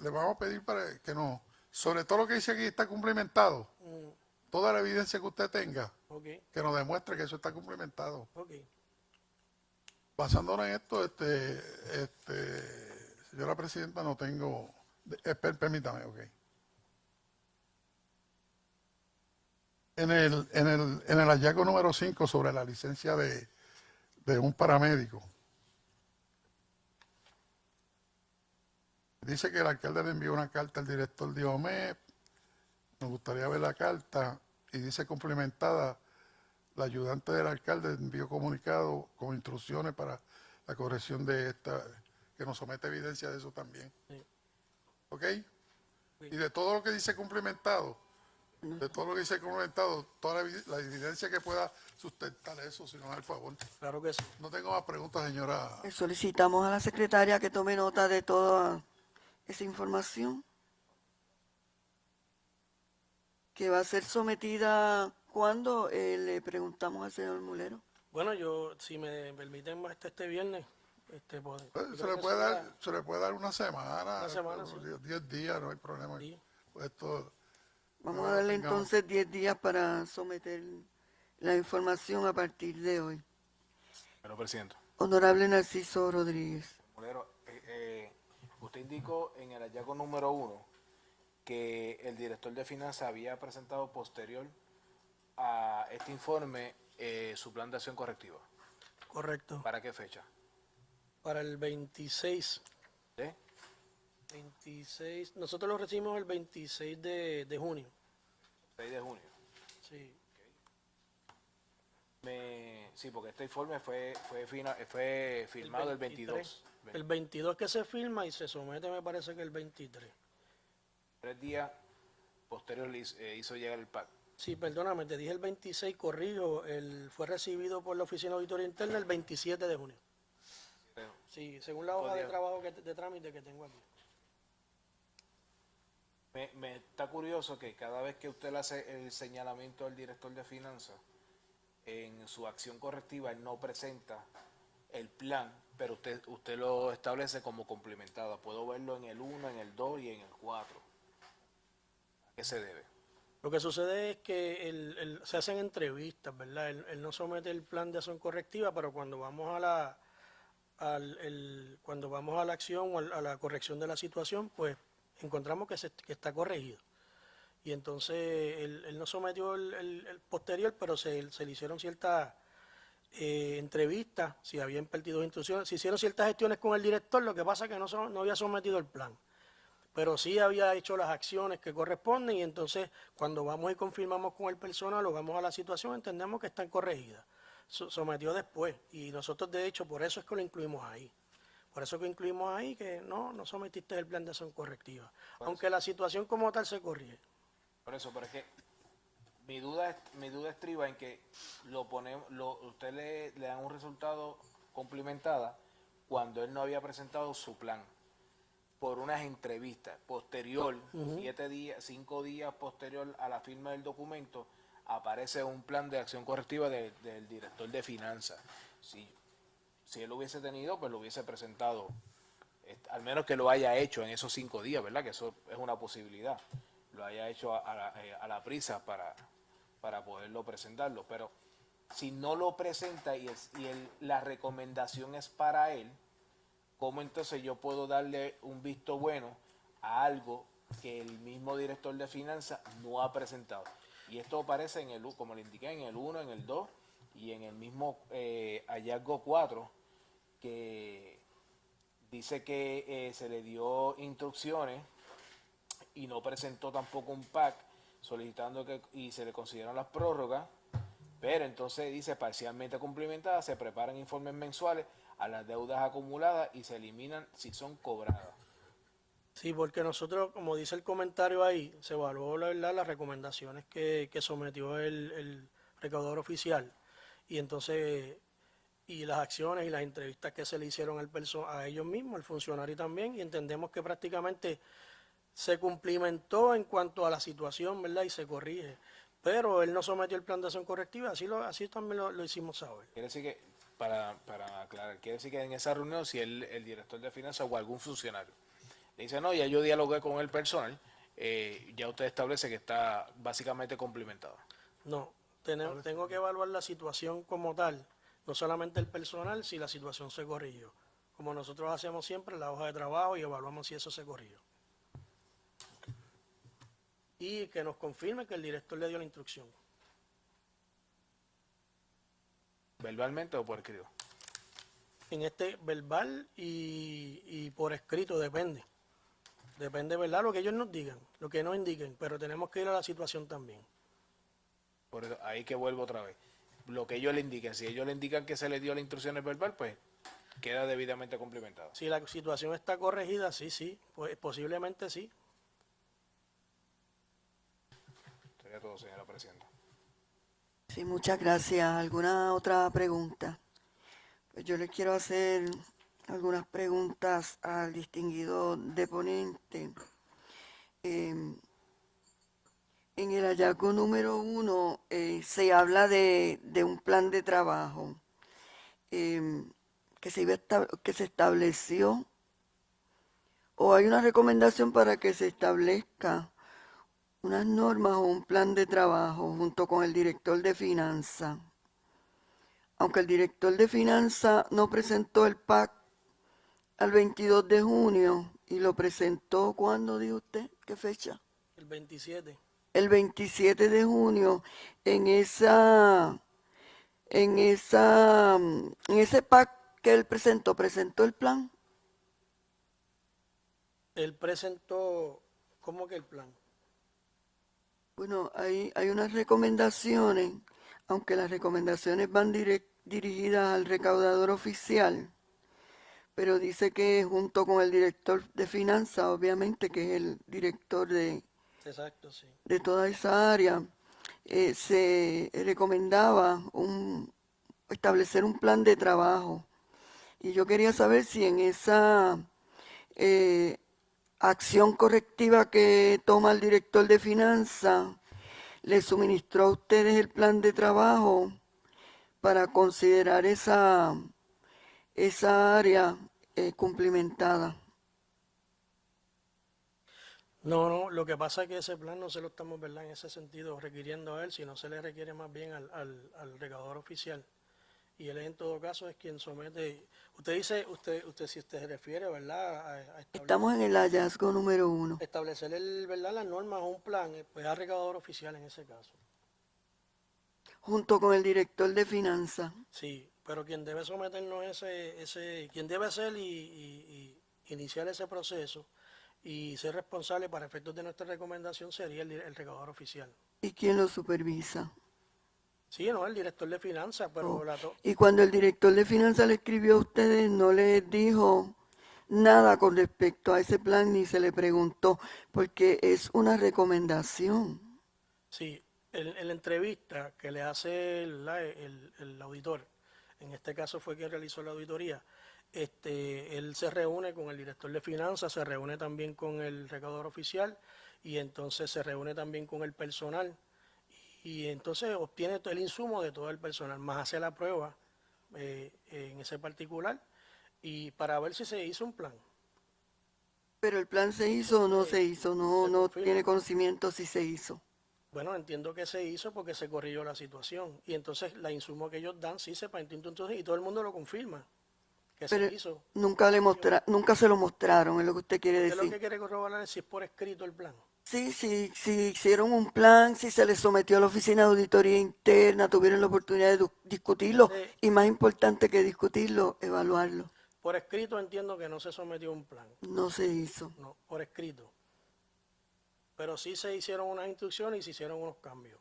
le vamos a pedir para que no, sobre todo lo que dice aquí está cumplimentado. Toda la evidencia que usted tenga, Ok, que nos demuestre que eso está cumplimentado. ok. Basándonos en esto, señora presidenta, no tengo, permítame, ok. En el hallazgo número 5 sobre la licencia de un paramédico, dice que el alcalde le envió una carta al director de OMEP. Nos gustaría ver la carta y dice cumplimentada. La ayudante del alcalde envió comunicado con instrucciones para la corrección de esta, que nos somete evidencia de eso también. Sí. ¿Ok? Y de todo lo que dice cumplimentado, toda la evidencia que pueda sustentar eso, si nos da el favor. Claro que sí. No tengo más preguntas, señora. Solicitamos a la secretaria que tome nota de toda esa información, que va a ser sometida cuando le preguntamos al señor Mulero. Bueno, yo, si me permiten, este viernes, pues, yo Se creo le que puede sería- dar, se le puede dar una semana, Una semana, sí. 10 días, no hay problema. Sí. Pues esto, Vamos a darle entonces 10 días para someter la información a partir de hoy. Pero, presidente. Honorable Narciso Rodríguez. Mulero, usted indicó en el hallazgo número 1 que el director de finanzas había presentado posterior a este informe su plan de acción correctiva. Correcto. ¿Para qué fecha? Para el 26. ¿Sí? 26. Nosotros lo recibimos el 26 de junio. 6 de junio. Sí. Sí, porque este informe fue firmado el 22. El 22 que se firma y se somete, me parece que el 23. 3 días posterior le hizo llegar el PAC. Sí, perdóname, te dije el 26, corrijo, fue recibido por la Oficina de Auditoría Interna el 27 de junio. Sí, según la hoja de trabajo de trámite que tengo aquí. Me está curioso que cada vez que usted le hace el señalamiento al director de finanzas, en su acción correctiva él no presenta el plan, pero usted lo establece como complementado. Puedo verlo en el 1, en el 2 y en el 4. ¿A qué se debe? Lo que sucede es que se hacen entrevistas, ¿verdad? Él no somete el plan de acción correctiva, pero cuando vamos cuando vamos a la acción o a la corrección de la situación, pues encontramos que está corregido. Y entonces él nos sometió el posterior, pero se le hicieron ciertas entrevistas, si había impartido instrucciones, se hicieron ciertas gestiones con el director, lo que pasa es que no había sometido el plan, pero sí había hecho las acciones que corresponden, y entonces cuando vamos y confirmamos con el personal o vamos a la situación, entendemos que están corregidas. Sometió después, y nosotros de hecho por eso es que lo incluimos ahí. Por eso que incluimos ahí que no sometiste el plan de acción correctiva, aunque la situación como tal se corrige. Por eso, pero es que mi duda estriba en que usted le dan un resultado cumplimentada cuando él no había presentado su plan. Por unas entrevistas posterior, 5 días posterior a la firma del documento, aparece un plan de acción correctiva del director de finanzas. Si él lo hubiese tenido, pues lo hubiese presentado, al menos que lo haya hecho en esos 5 días, ¿verdad? Que eso es una posibilidad. Lo haya hecho a la prisa para poderlo presentarlo. Pero si no lo presenta la recomendación es para él, ¿cómo entonces yo puedo darle un visto bueno a algo que el mismo director de finanzas no ha presentado? Y esto aparece como le indiqué, en el 1, en el 2 y en el mismo hallazgo 4, que dice que se le dio instrucciones y no presentó tampoco un PAC solicitando y se le consideraron las prórrogas, pero entonces dice parcialmente cumplimentadas, se preparan informes mensuales a las deudas acumuladas y se eliminan si son cobradas. Sí, porque nosotros, como dice el comentario ahí, se evaluó la verdad las recomendaciones que sometió el recaudador oficial, y entonces y las acciones y las entrevistas que se le hicieron a ellos mismos, al funcionario también, y entendemos que prácticamente se cumplimentó en cuanto a la situación, ¿verdad? Y se corrige. Pero él no sometió el plan de acción correctiva, así también lo hicimos saber. Quiere decir que, para aclarar, quiere decir que en esa reunión, si el director de finanzas o algún funcionario le dice, no, ya yo dialogué con el personal, ya usted establece que está básicamente cumplimentado. No, tengo que evaluar la situación como tal, no solamente el personal, si la situación se corrigió. Como nosotros hacemos siempre, la hoja de trabajo, y evaluamos si eso se corrigió. Y que nos confirme que el director le dio la instrucción. ¿Verbalmente o por escrito? En verbal y por escrito, depende. Depende, ¿verdad? Lo que ellos nos digan, lo que nos indiquen, pero tenemos que ir a la situación también. Por eso, ahí que vuelvo otra vez. Lo que ellos le indiquen, si ellos le indican que se le dio la instrucción verbal, pues queda debidamente cumplimentado. Si la situación está corregida, sí, pues posiblemente sí. Sería todo, señora presidenta. Sí, muchas gracias. ¿Alguna otra pregunta? Pues yo le quiero hacer algunas preguntas al distinguido deponente. En el hallazgo número 1 se habla de un plan de trabajo que se estableció, o hay una recomendación para que se establezca unas normas o un plan de trabajo junto con el director de finanzas. Aunque el director de finanzas no presentó el PAC al 22 de junio y lo presentó, ¿cuándo dijo usted? ¿Qué fecha? El 27. El 27 de junio, en ese PAC que él presentó el plan. Él presentó, ¿cómo que el plan? Bueno, hay unas recomendaciones, aunque las recomendaciones van dirigidas al recaudador oficial, pero dice que junto con el director de finanzas, obviamente que es el director de Exacto, sí. de toda esa área, se recomendaba establecer un plan de trabajo. Y yo quería saber si en esa acción correctiva que toma el director de finanzas, le suministró a ustedes el plan de trabajo para considerar esa área cumplimentada. No, lo que pasa es que ese plan no se lo estamos, ¿verdad?, en ese sentido requiriendo a él, sino se le requiere más bien al recaudador oficial. y él en todo caso es quien somete. Usted dice, si usted se refiere, ¿verdad? A Estamos en el hallazgo número 1. establecer ¿verdad? Las normas o un plan, pues al recaudador oficial en ese caso. Junto con el director de finanzas. Sí, pero quien debe someternos quien debe hacer y iniciar ese proceso y ser responsable para efectos de nuestra recomendación sería el recaudador oficial. ¿Y quién lo supervisa? Sí, no, el director de finanzas, pero Y cuando el director de finanzas le escribió a ustedes, no les dijo nada con respecto a ese plan ni se le preguntó, porque es una recomendación. sí, en la entrevista que le hace el auditor, en este caso fue quien realizó la auditoría, él se reúne con el director de finanzas, se reúne también con el recaudador oficial y entonces se reúne también con el personal y entonces obtiene todo el insumo de todo el personal, más hace la prueba en ese particular y para ver si se hizo un plan. Pero el plan se hizo o no se hizo, no confirma. tiene conocimiento si se hizo. Bueno, entiendo que se hizo porque se corrigió la situación y entonces la insumo que ellos dan sí se entonces y todo el mundo lo confirma que Pero se hizo. nunca se lo mostraron, es lo que usted quiere ¿Qué es lo decir. que quiere corroborar es si es por escrito el plan? Sí, sí, hicieron un plan, si se les sometió a la oficina de auditoría interna, tuvieron la oportunidad de discutirlo Sí. y más importante que discutirlo, evaluarlo. Por escrito entiendo que no se sometió a un plan, No se hizo. no, por escrito. Pero sí se hicieron unas instrucciones y se hicieron unos cambios.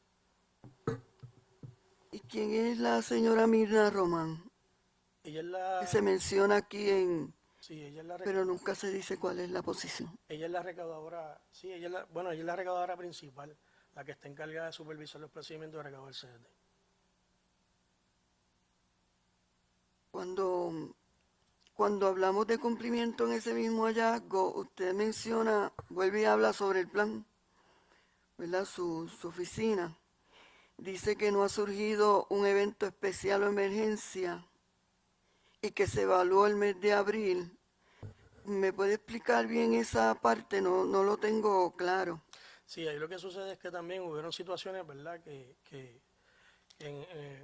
¿Y quién es la señora Mirna Román? Ella es la, Que se menciona aquí sí, ella es la, pero nunca se dice cuál es la posición. ella es la recaudadora, sí, ella es la recaudadora principal, la que está encargada de supervisar los procedimientos de recaudo del CDT. Cuando hablamos de cumplimiento en ese mismo hallazgo, usted menciona, vuelve y habla sobre el plan, ¿verdad? Su oficina. Dice que no ha surgido un evento especial o emergencia y que se evaluó el mes de abril. ¿Me puede explicar bien esa parte? No lo tengo claro. Sí, ahí lo que sucede es que también hubieron situaciones, ¿verdad?, que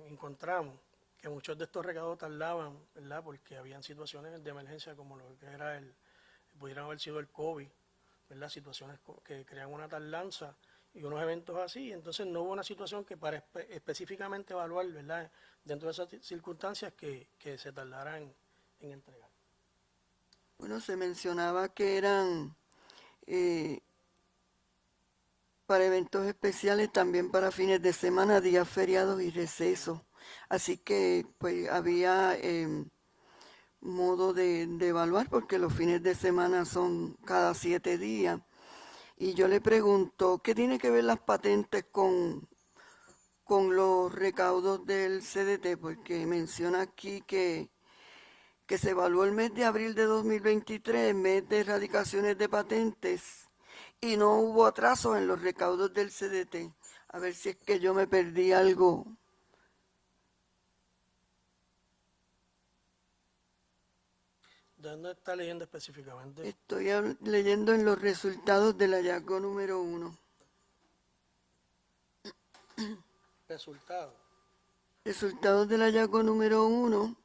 encontramos que muchos de estos recaudos tardaban, ¿verdad?, porque habían situaciones de emergencia como lo que era pudieran haber sido el COVID, ¿verdad?, situaciones que crean una tardanza y unos eventos así, entonces no hubo una situación que para específicamente evaluar, ¿verdad?, dentro de esas circunstancias que se tardaran en entregar. Bueno, se mencionaba que eran para eventos especiales, también para fines de semana, días feriados y recesos. Así que pues había modo de evaluar porque los fines de semana son cada 7 días. Y yo le pregunto, ¿qué tiene que ver las patentes con los recaudos del CDT? Porque menciona aquí que se evaluó el mes de abril de 2023, mes de erradicaciones de patentes, y no hubo atrasos en los recaudos del CDT. A ver si es que yo me perdí algo. ¿De dónde está leyendo específicamente? Estoy leyendo en los resultados del hallazgo número 1. Resultados del hallazgo número 1.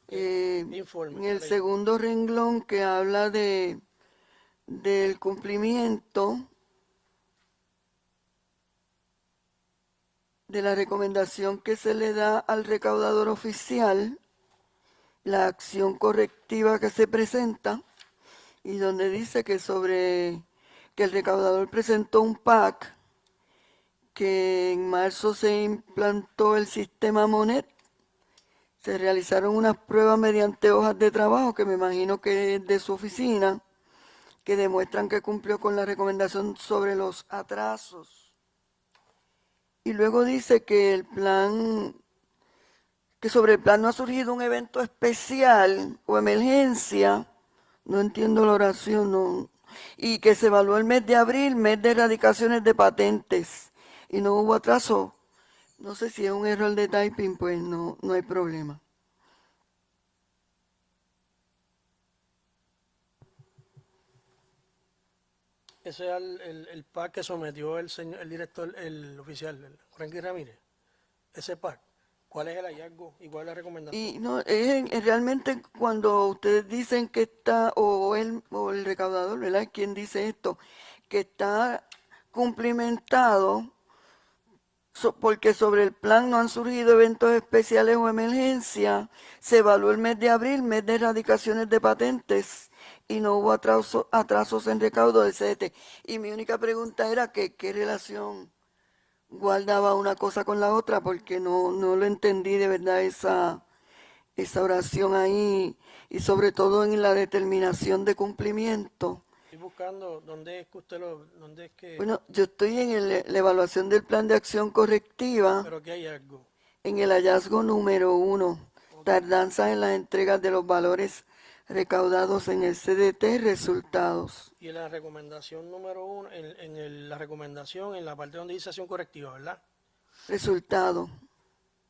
Informe. En el segundo renglón que habla del cumplimiento de la recomendación que se le da al recaudador oficial, la acción correctiva que se presenta, y donde dice que el recaudador presentó un PAC, que en marzo se implantó el sistema Monet, se realizaron unas pruebas mediante hojas de trabajo, que me imagino que es de su oficina, que demuestran que cumplió con la recomendación sobre los atrasos. Y luego dice que sobre el plan no ha surgido un evento especial o emergencia, no entiendo la oración, no, y que se evaluó el mes de abril, mes de erradicaciones de patentes, y no hubo atraso. No sé si es un error de typing, pues no hay problema. Ese es el PAC que sometió el director, el oficial, Frankie Ramírez. Ese PAC. ¿Cuál es el hallazgo y cuál es la recomendación? Y no, realmente cuando ustedes dicen que está, o el recaudador, ¿verdad? ¿Quién dice esto? Que está cumplimentado porque sobre el plan no han surgido eventos especiales o emergencias. Se evaluó el mes de abril, mes de erradicaciones de patentes, y no hubo atrasos en recaudo del CDT. Y mi única pregunta era que qué relación guardaba una cosa con la otra, porque no lo entendí de verdad esa oración ahí, y sobre todo en la determinación de cumplimiento. Estoy buscando dónde es que dónde es que, Bueno, yo estoy en la evaluación del plan de acción correctiva, pero qué hallazgo. en el hallazgo número 1, tardanza en las entregas de los valores recaudados en el CDT, resultados. Y en la recomendación número 1, la recomendación, en la parte donde dice acción correctiva, ¿verdad? Resultado,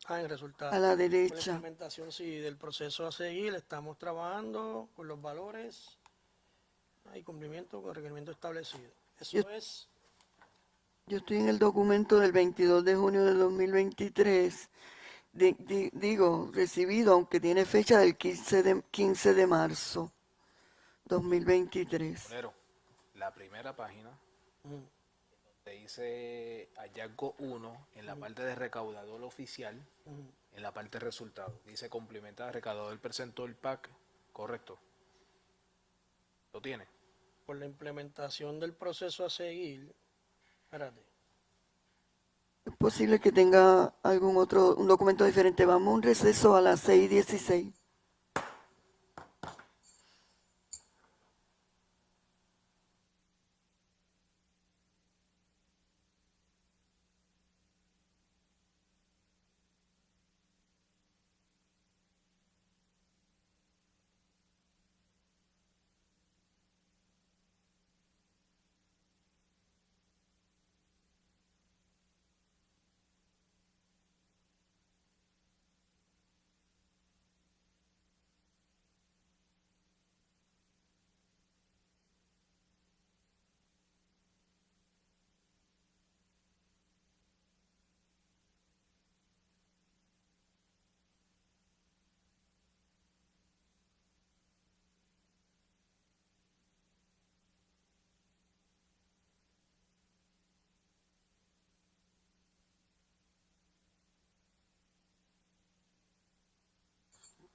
En resultados. a la Con la derecha. implementación, sí, del proceso a seguir, estamos trabajando con los valores y cumplimiento con el requerimiento establecido. Eso es, Yo estoy en el documento del 22 de junio de 2023, digo, recibido, aunque tiene fecha del 15 de marzo 2023. Primero, la primera página, mm, te dice hallazgo 1, en la parte de recaudador oficial, en la parte de resultados. Dice complementar, recaudador presentó el PAC, correcto. ¿Lo tiene? por la implementación del proceso a seguir, espérate, Es posible que tenga un documento diferente. Vamos a un receso a las 6:16.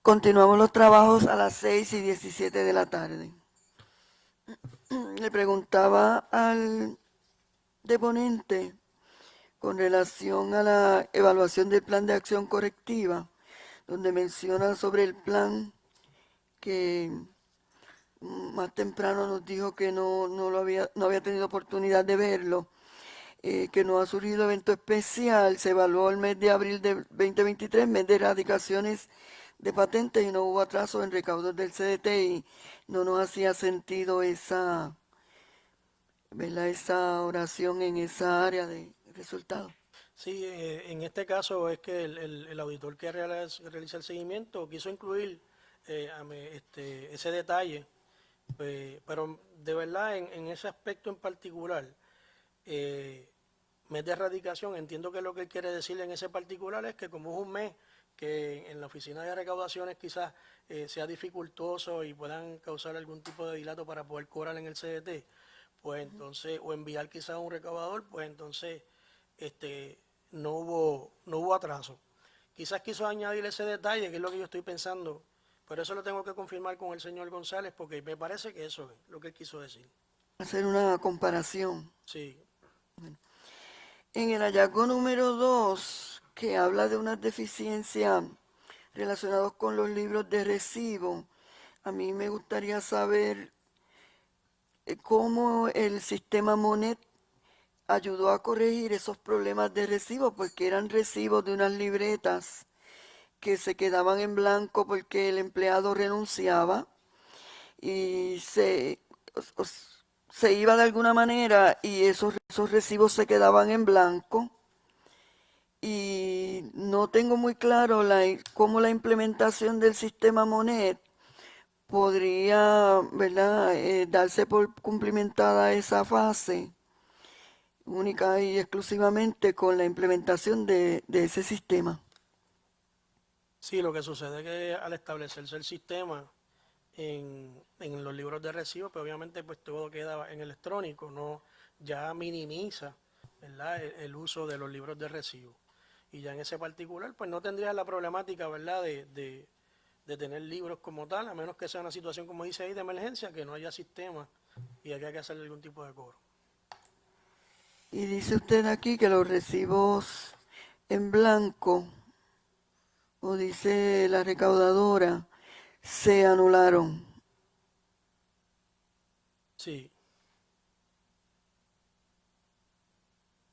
Continuamos los trabajos a las 6:17 de la tarde. Le preguntaba al deponente con relación a la evaluación del plan de acción correctiva, donde menciona sobre el plan que más temprano nos dijo que no había tenido oportunidad de verlo, que no ha surgido evento especial. Se evaluó el mes de abril de 2023, mes de erradicaciones de patentes, y no hubo atraso en recaudos del CDT, y no nos hacía sentido esa oración en esa área de resultados. sí, en este caso es que el auditor que realiza el seguimiento quiso incluir ese detalle, pero de verdad en ese aspecto en particular, mes de erradicación, entiendo que lo que él quiere decir en ese particular es que como es un mes que en la oficina de recaudaciones quizás sea dificultoso y puedan causar algún tipo de dilato para poder cobrar en el CDT, pues entonces, o enviar quizás a un recaudador, pues entonces no hubo atraso. Quizás quiso añadir ese detalle, que es lo que yo estoy pensando, pero eso lo tengo que confirmar con el señor González, porque me parece que eso es lo que él quiso decir. Hacer una comparación. Sí, En el hallazgo número 2, que habla de unas deficiencias relacionadas con los libros de recibo, a mí me gustaría saber cómo el sistema Monet ayudó a corregir esos problemas de recibo, porque eran recibos de unas libretas que se quedaban en blanco porque el empleado renunciaba y se iba de alguna manera, y esos recibos se quedaban en blanco. Y no tengo muy claro cómo la implementación del sistema Monet podría, ¿verdad?, darse por cumplimentada esa fase, única y exclusivamente con la implementación de ese sistema. Sí, lo que sucede es que al establecerse el sistema en los libros de recibo, pues obviamente pues todo queda en electrónico, no ya minimiza, ¿verdad? El uso de los libros de recibo. Y ya en ese particular, pues no tendría la problemática, ¿verdad? De tener libros como tal, a menos que sea una situación, como dice ahí, de emergencia, que no haya sistema y haya que hacer algún tipo de cobro. Y dice usted aquí que los recibos en blanco, o dice la recaudadora, se anularon. Sí,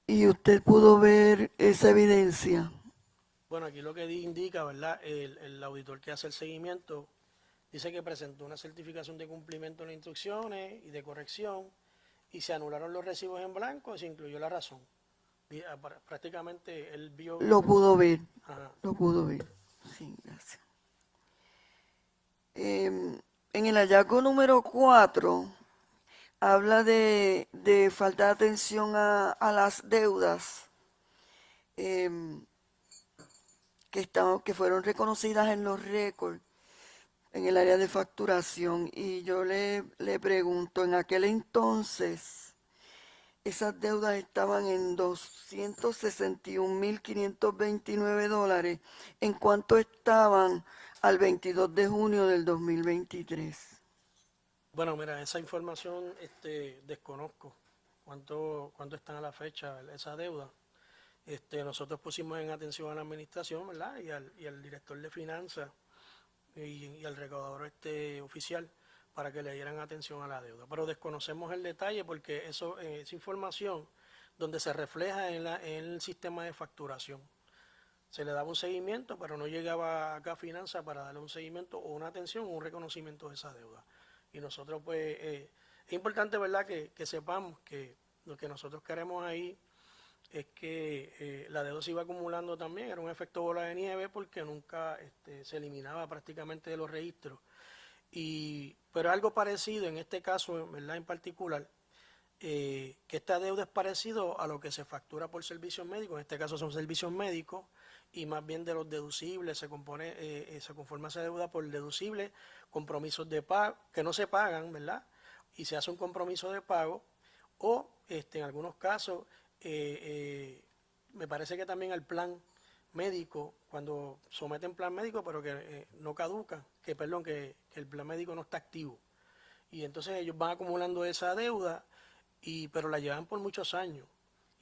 Y usted pudo ver esa evidencia. bueno, aquí lo que indica, ¿verdad? El auditor que hace el seguimiento dice que presentó una certificación de cumplimiento de las instrucciones y de corrección y se anularon los recibos en blanco y se incluyó la razón. Prácticamente él vio... Lo pudo ver. Ajá. Lo pudo ver. Sí, gracias. En el hallazgo número 4 habla de falta de atención a las deudas que fueron reconocidas en los récords en el área de facturación. Y yo le pregunto, en aquel entonces, esas deudas estaban en $261,529. ¿En cuánto estaban al 22 de junio del 2023? Bueno, mira, esa información desconozco cuánto están a la fecha esa deuda. Nosotros pusimos en atención a la administración, ¿verdad? Y al director de finanzas y al recaudador oficial para que le dieran atención a la deuda. Pero desconocemos el detalle porque esa información donde se refleja en el sistema de facturación. Se le daba un seguimiento, pero no llegaba acá a finanzas para darle un seguimiento o una atención o un reconocimiento de esa deuda. Y nosotros, pues, es importante, ¿verdad?, que sepamos que lo que nosotros queremos ahí es que la deuda se iba acumulando también, era un efecto bola de nieve porque nunca se eliminaba prácticamente de los registros. Pero algo parecido en este caso, ¿verdad?, en particular, que esta deuda es parecido a lo que se factura por servicios médicos, en este caso son servicios médicos, y más bien de los deducibles se conforma esa deuda por deducibles, compromisos de pago que no se pagan, ¿verdad? Y se hace un compromiso de pago, o en algunos casos, me parece que también al plan médico, cuando someten plan médico, pero que no caduca, que el plan médico no está activo. Y entonces ellos van acumulando esa deuda, pero la llevan por muchos años.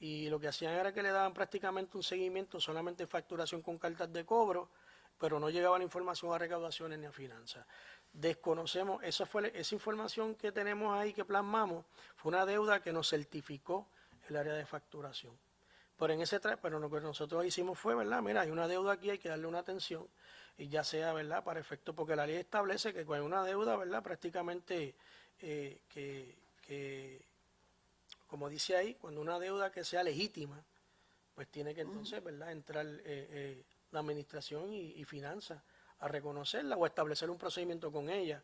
Y lo que hacían era que le daban prácticamente un seguimiento solamente en facturación con cartas de cobro, pero no llegaba la información a recaudaciones ni a finanzas. Desconocemos, esa información que tenemos ahí, que plasmamos, fue una deuda que nos certificó el área de facturación. Pero lo que nosotros hicimos fue, ¿verdad? Mira, hay una deuda aquí, hay que darle una atención, y ya sea, ¿verdad?, para efecto, porque la ley establece que cuando hay una deuda, ¿verdad?, prácticamente como dice ahí, cuando una deuda que sea legítima, pues tiene que entonces, ¿verdad?, entrar la administración y finanzas a reconocerla o establecer un procedimiento con ella.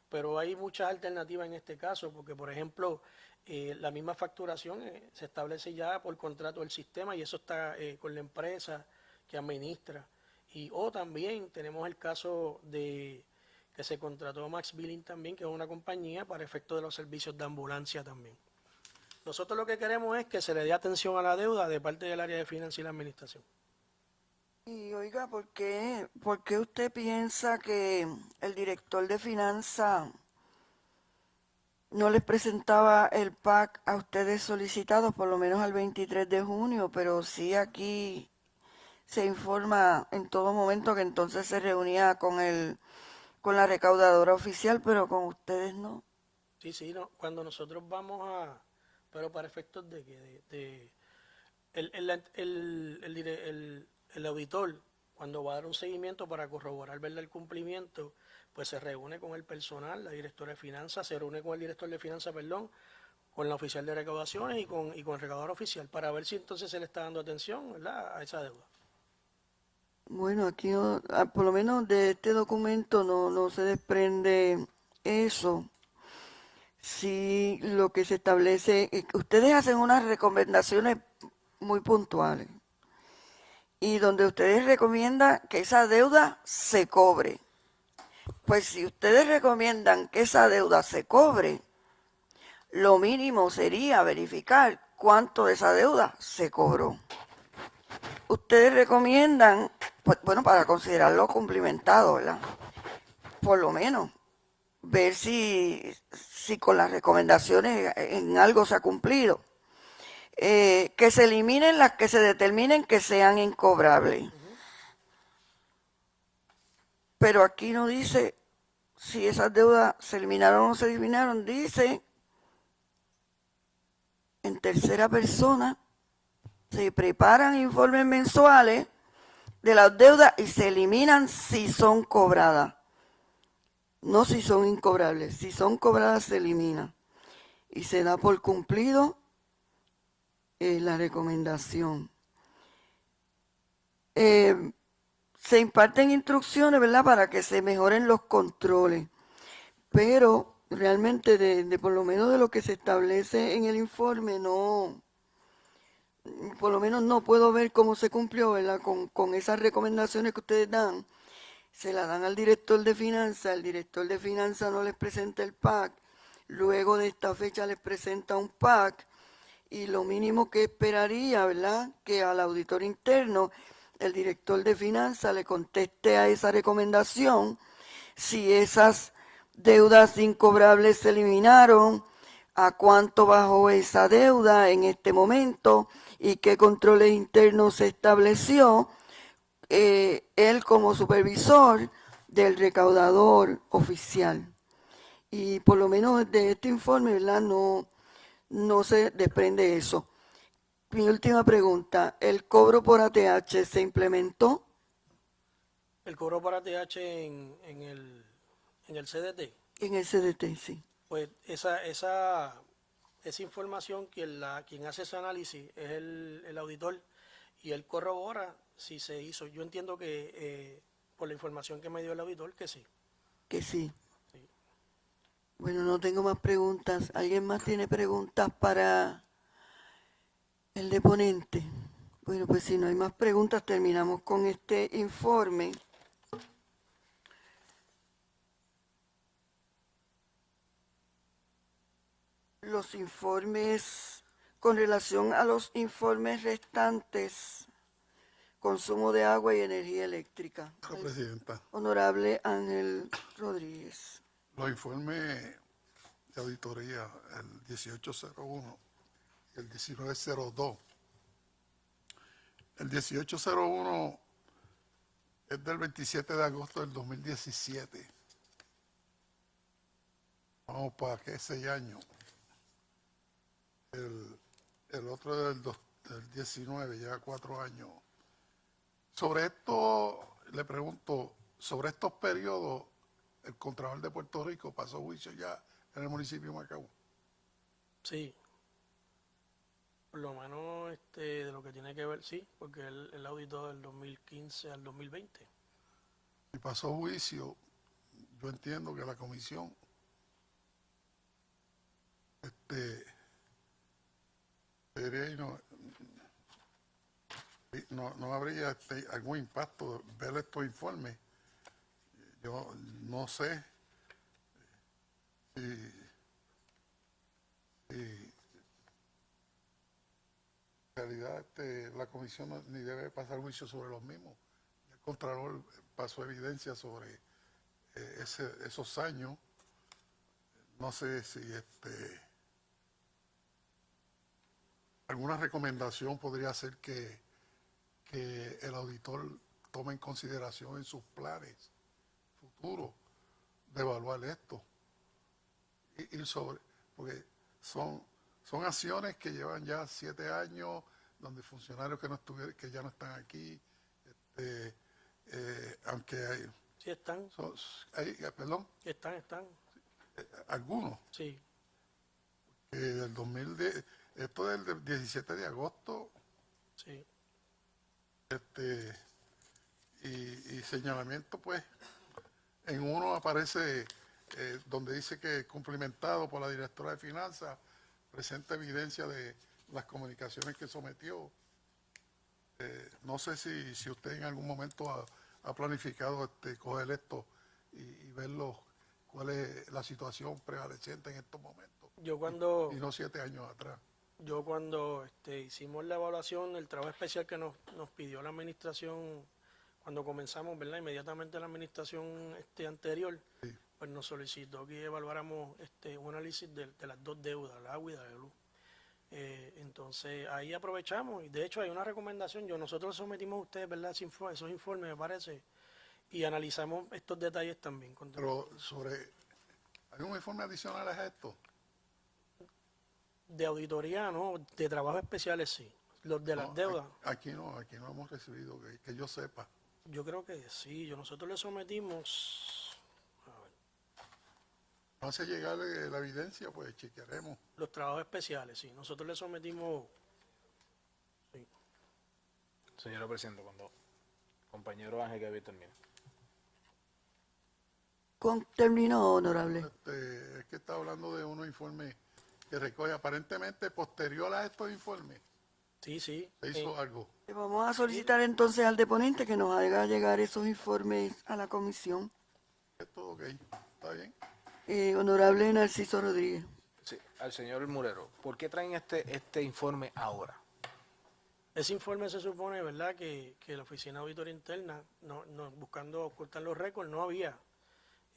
Pero hay muchas alternativas en este caso, porque por ejemplo, la misma facturación se establece ya por contrato del sistema y eso está con la empresa que administra. O también tenemos el caso de que se contrató Max Billing también, que es una compañía para efecto de los servicios de ambulancia también. Nosotros lo que queremos es que se le dé atención a la deuda de parte del área de finanzas y la administración. Y oiga, ¿por qué usted piensa que el director de finanzas no les presentaba el PAC a ustedes solicitados por lo menos al 23 de junio, pero sí aquí se informa en todo momento que entonces se reunía con la recaudadora oficial, pero con ustedes no? Sí, no. Cuando nosotros vamos pero para efectos de que el auditor, cuando va a dar un seguimiento para corroborar, ¿verdad?, el cumplimiento, pues se reúne con el personal, la directora de finanzas, se reúne con el director de finanzas, con la oficial de recaudaciones y con el recaudador oficial, para ver si entonces se le está dando atención, ¿verdad?, a esa deuda. Bueno, aquí por lo menos de este documento no se desprende eso. Sí, lo que se establece, ustedes hacen unas recomendaciones muy puntuales. y donde ustedes recomiendan que esa deuda se cobre. Pues si ustedes recomiendan que esa deuda se cobre, lo mínimo sería verificar cuánto de esa deuda se cobró. Ustedes recomiendan, pues, bueno, para considerarlo cumplimentado, ¿verdad? Por lo menos ver si con las recomendaciones en algo se ha cumplido. Que se eliminen las que se determinen que sean incobrables. Pero aquí no dice si esas deudas se eliminaron o no se eliminaron, dice en tercera persona, se preparan informes mensuales de las deudas y se eliminan si son cobradas. No si son incobrables, si son cobradas se eliminan. Y se da por cumplido la recomendación. Se imparten instrucciones, ¿verdad?, para que se mejoren los controles, pero realmente de por lo menos de lo que se establece en el informe, no, por lo menos no puedo ver cómo se cumplió, ¿verdad?, con esas recomendaciones que ustedes dan. Se la dan al director de finanzas, el director de finanzas no les presenta el PAC, luego de esta fecha les presenta un PAC, y lo mínimo que esperaría, ¿verdad?, que al auditor interno el director de finanzas le conteste a esa recomendación si esas deudas incobrables se eliminaron, a cuánto bajó esa deuda en este momento y qué controles internos se estableció, él como supervisor del recaudador oficial. Y por lo menos de este informe, ¿verdad?, no se desprende eso. Mi última pregunta, ¿el cobro por ATH se implementó? El cobro para TH en el CDT, En el CDT, sí. pues esa información, quien hace ese análisis es el auditor, y él corrobora si se hizo. Yo entiendo que por la información que me dio el auditor, que sí. Que sí. Sí. Bueno, no tengo más preguntas. ¿Alguien más tiene preguntas para el deponente? Bueno, pues si no hay más preguntas, terminamos con este informe. Los informes, con relación a los informes restantes, consumo de agua y energía eléctrica. Señora Presidenta, Honorable Ángel Rodríguez. los informes de auditoría, el 1801 y el 1902. El 1801 es del 27 de agosto del 2017. Vamos para qué 6 años. El otro del 19, lleva 4 años. Sobre esto, le pregunto, sobre estos periodos, el Contralor de Puerto Rico pasó juicio ya en el municipio de Macao. Sí. Por lo menos de lo que tiene que ver, sí, porque él auditó del 2015 al 2020. Si pasó juicio, yo entiendo que la comisión debería y no habría algún impacto ver estos informes. Yo no sé si en realidad la comisión ni debe pasar juicio sobre los mismos. El Contralor pasó evidencia sobre esos años. No sé si alguna recomendación podría ser que el auditor tome en consideración en sus planes futuros de evaluar esto. Ir sobre, porque son acciones que llevan ya 7 años, donde funcionarios que ya no están aquí, aunque hay, Sí, están. perdón, Están. algunos, Sí. del 2010, esto del 17 de agosto, Sí. y señalamiento, pues, en uno aparece donde dice que cumplimentado por la directora de finanzas, presenta evidencia de las comunicaciones que sometió. No sé si usted en algún momento ha planificado coger esto y verlo, cuál es la situación prevaleciente en estos momentos, Yo cuando, y no 7 años atrás. hicimos la evaluación, el trabajo especial que nos pidió la administración cuando comenzamos, ¿verdad? Inmediatamente la administración anterior, Sí. pues nos solicitó que evaluáramos un análisis de las dos deudas, la agua y la luz. Entonces ahí aprovechamos y de hecho hay una recomendación, nosotros sometimos a ustedes, ¿verdad? Esos informes, me parece, y analizamos estos detalles también. Pero ¿hay un informe adicional a esto? De auditoría, no, de trabajos especiales sí. Los de las No, deudas, aquí no hemos recibido, que yo sepa. yo creo que sí, nosotros le sometimos, a ver, No hace llegar la evidencia, pues chequearemos. los trabajos especiales, sí, nosotros le sometimos, sí. Señora Presidenta, cuando compañero Ángel Gabriel termine. Terminó, honorable. Es que está hablando de unos informes que recoge aparentemente posterior a estos informes. Sí, sí. Se hizo algo. Vamos a solicitar entonces al deponente que nos haga llegar esos informes a la comisión. Es todo ok. ¿Está bien? Honorable Narciso Rodríguez. Sí, al señor Murero, ¿por qué traen este informe ahora? Ese informe se supone, ¿verdad?, que la Oficina de Auditoría Interna, buscando ocultar los récords, no había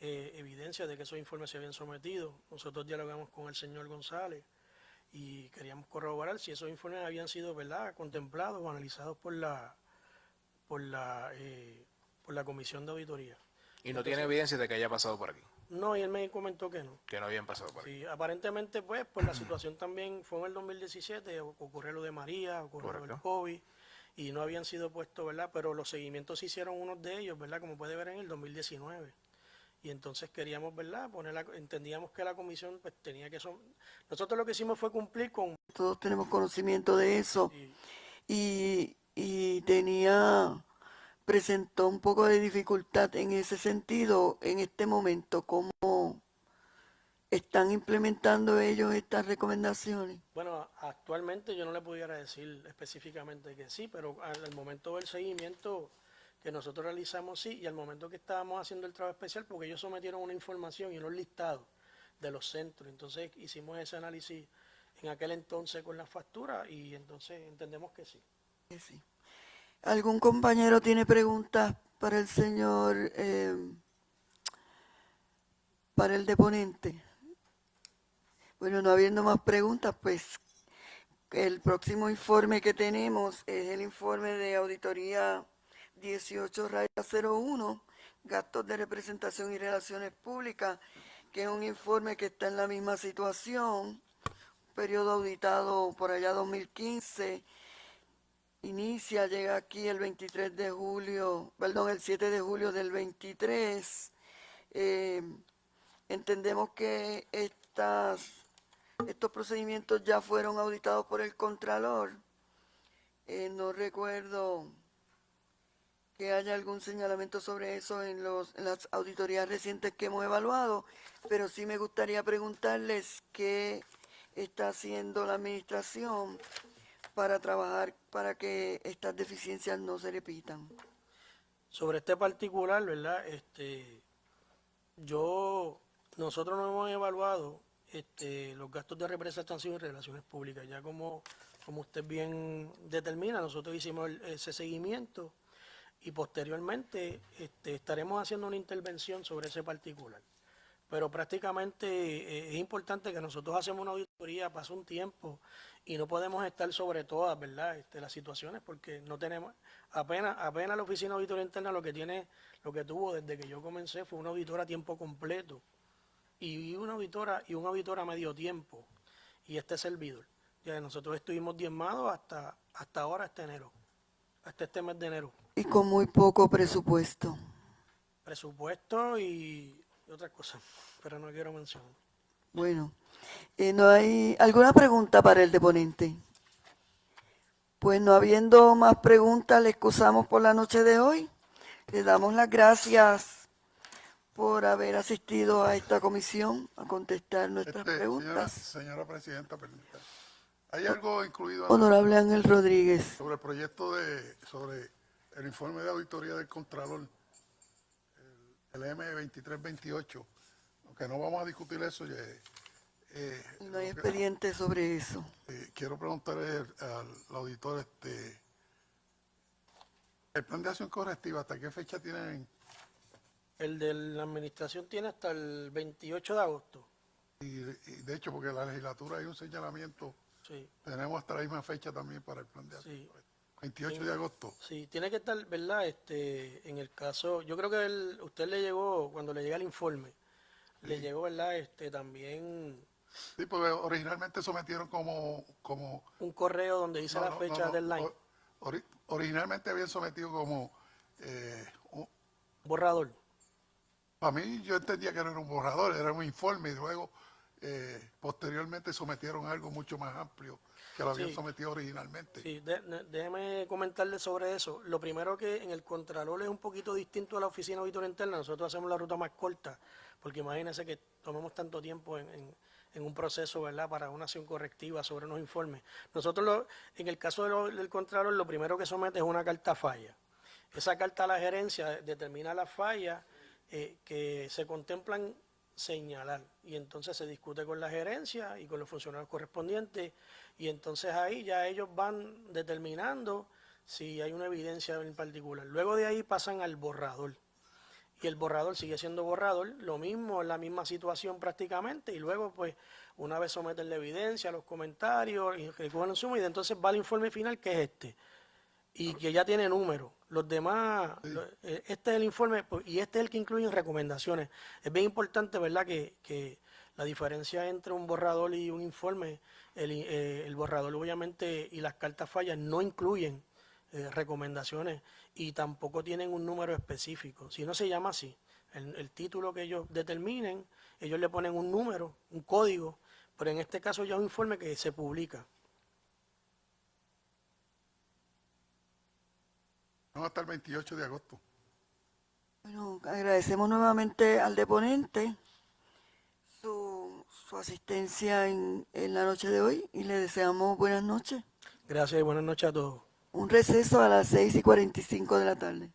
evidencia de que esos informes se habían sometido. Nosotros dialogamos con el señor González y queríamos corroborar si esos informes habían sido, ¿verdad?, contemplados o analizados por la Comisión de Auditoría. Y no tiene evidencia de que haya pasado por aquí, No, y él me comentó que no. que no habían pasado por aquí. Sí, aparentemente, pues la situación también fue en el 2017, ocurrió lo de María, ocurrió lo del Correcto. COVID, y no habían sido puestos, ¿verdad? Pero los seguimientos se hicieron unos de ellos, ¿verdad? Como puede ver en el 2019. Y entonces queríamos, ¿verdad?, entendíamos que la comisión pues tenía que... Nosotros lo que hicimos fue cumplir con... Todos tenemos conocimiento de eso. Sí, Y presentó un poco de dificultad en ese sentido en este momento. ¿Cómo están implementando ellos estas recomendaciones? bueno, actualmente yo no le pudiera decir específicamente que sí, pero al momento del seguimiento que nosotros realizamos sí, y al momento que estábamos haciendo el trabajo especial, porque ellos sometieron una información y unos listados de los centros, entonces hicimos ese análisis en aquel entonces con las facturas y entonces entendemos que sí. Sí. ¿Algún compañero tiene preguntas para el señor, para el deponente? Bueno, no habiendo más preguntas, pues el próximo informe que tenemos es el informe de auditoría 18-01, gastos de representación y relaciones públicas, que es un informe que está en la misma situación, periodo auditado por allá 2015, llega aquí el 7 de julio del 23. Entendemos que estos procedimientos ya fueron auditados por el Contralor. No recuerdo que haya algún señalamiento sobre eso en las auditorías recientes que hemos evaluado, pero sí me gustaría preguntarles qué está haciendo la administración para trabajar para que estas deficiencias no se repitan. Sobre este particular, ¿verdad? Nosotros no hemos evaluado los gastos de representación y relaciones públicas. Ya como usted bien determina, nosotros hicimos ese seguimiento y posteriormente estaremos haciendo una intervención sobre ese particular. Pero prácticamente es importante que nosotros hacemos una auditoría, pasa un tiempo y no podemos estar sobre todas, ¿verdad? Las situaciones, porque no tenemos, apenas la Oficina de Auditoría Interna lo que tuvo desde que yo comencé fue una auditora a tiempo completo y un auditor a medio tiempo y este servidor. Ya nosotros estuvimos diezmados hasta ahora, hasta este mes de enero. Y con muy poco presupuesto. Presupuesto y otras cosas, pero no quiero mencionar. Bueno, ¿no hay alguna pregunta para el deponente? Pues no habiendo más preguntas, le excusamos por la noche de hoy. Le damos las gracias por haber asistido a esta comisión a contestar nuestras preguntas. Señora Presidenta, permítame. Hay algo incluido Honorable Ángel Rodríguez. sobre el proyecto sobre el informe de auditoría del Contralor, el M2328, aunque no vamos a discutir eso. No hay expediente sobre eso. Quiero preguntarle al auditor, el plan de acción correctiva, ¿hasta qué fecha tienen? El de la administración tiene hasta el 28 de agosto. Y de hecho, porque la legislatura hay un señalamiento, Sí, tenemos hasta la misma fecha también para el plan de acción. sí. 28 de agosto. Sí, tiene que estar, ¿verdad? En el caso, yo creo que usted le llegó, cuando le llega el informe, le llegó, ¿verdad? También Sí, porque originalmente sometieron como un correo donde dice la fecha deadline, originalmente habían sometido como borrador. para mí yo entendía que no era un borrador, era un informe y luego posteriormente sometieron algo mucho más amplio que lo habían Sí. sometido originalmente. Sí, déjeme comentarle sobre eso. Lo primero que en el Contralor es un poquito distinto a la Oficina de Auditoría Interna. Nosotros hacemos la ruta más corta, porque imagínense que tomemos tanto tiempo en un proceso, ¿verdad?, para una acción correctiva sobre unos informes. Nosotros, en el caso del Contralor, lo primero que somete es una carta falla. Esa carta a la gerencia determina las fallas que se contemplan señalar, y entonces se discute con la gerencia y con los funcionarios correspondientes, y entonces ahí ya ellos van determinando si hay una evidencia en particular. Luego de ahí pasan al borrador, y el borrador sigue siendo borrador, lo mismo, la misma situación prácticamente, y luego pues una vez someten la evidencia, los comentarios, y recogen el sumo, y entonces va el informe final, que es y que ya tiene número. Los demás, este es el informe, y este es el que incluye recomendaciones. Es bien importante, ¿verdad?, que la diferencia entre un borrador y un informe, el borrador obviamente y las cartas fallas no incluyen recomendaciones y tampoco tienen un número específico. Si no, se llama así. El título que ellos determinen, ellos le ponen un número, un código, pero en este caso ya es un informe que se publica. No, hasta el 28 de agosto. Bueno, agradecemos nuevamente al deponente su asistencia en la noche de hoy y le deseamos buenas noches. Gracias y buenas noches a todos. Un receso a las 6:45 de la tarde.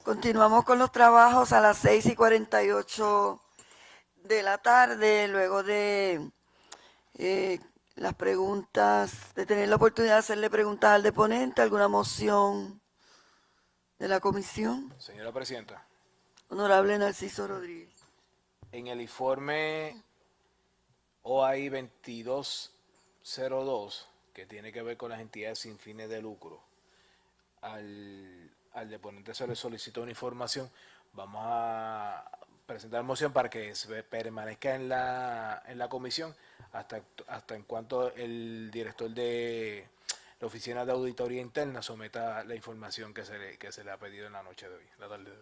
Continuamos con los trabajos a las 6:48 de la tarde, luego de Las preguntas, de tener la oportunidad de hacerle preguntas al deponente, alguna moción de la comisión. Señora Presidenta, Honorable Narciso Rodríguez. en el informe OAI 2202, que tiene que ver con las entidades sin fines de lucro, al deponente se le solicitó una información. Vamos a presentar moción para que permanezca en la comisión hasta en cuanto el director de la Oficina de Auditoría Interna someta la información que se le ha pedido en la noche de hoy, la tarde de hoy.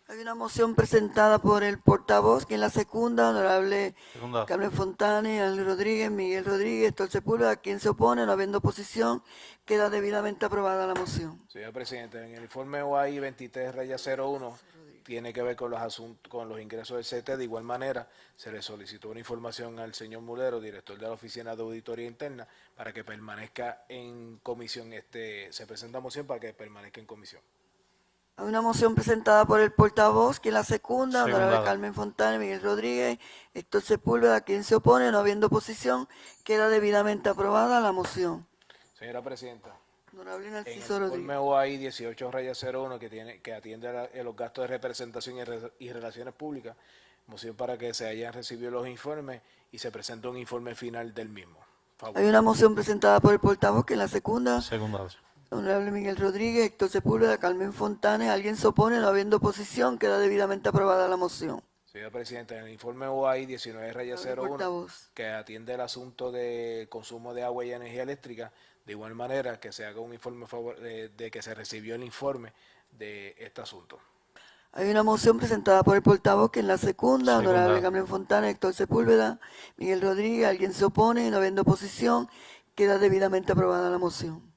Hay una moción presentada por el portavoz, quien la secunda, honorable Secundado. Carmen Fontane, Ángel Rodríguez, Miguel Rodríguez, Héctor Sepúlveda. Quien se opone, no habiendo oposición, queda debidamente aprobada la moción. Señor Presidente, en el informe OAI 23-01 tiene que ver con los asuntos, con los ingresos del CT. De igual manera, se le solicitó una información al señor Mulero, director de la Oficina de Auditoría Interna, para que permanezca en comisión. Se presenta moción para que permanezca en comisión. Hay una moción presentada por el portavoz, quien la secunda, honorable Secundado. Carmen Fontane, Miguel Rodríguez, Héctor Sepúlveda. Quien se opone, no habiendo oposición, queda debidamente aprobada la moción. Señora Presidenta, Honorable en Narciso el Rodríguez. informe OAI 18-01 que atiende los gastos de representación y relaciones públicas, moción para que se hayan recibido los informes y se presente un informe final del mismo. Favor. Hay una moción presentada por el portavoz, quien la secunda, Secundado. honorable Miguel Rodríguez, Héctor Sepúlveda, Carmen Fontane. Alguien se opone, no habiendo oposición, queda debidamente aprobada la moción. Señor Presidente, en el informe OAI 19-01, Portavoz. que atiende el asunto de consumo de agua y energía eléctrica, de igual manera que se haga un informe de que se recibió el informe de este asunto. Hay una moción presentada por el portavoz, quien la secunda, Secundado. honorable Carmen Fontana, Héctor Sepúlveda, Miguel Rodríguez. Alguien se opone, no habiendo oposición, queda debidamente aprobada la moción.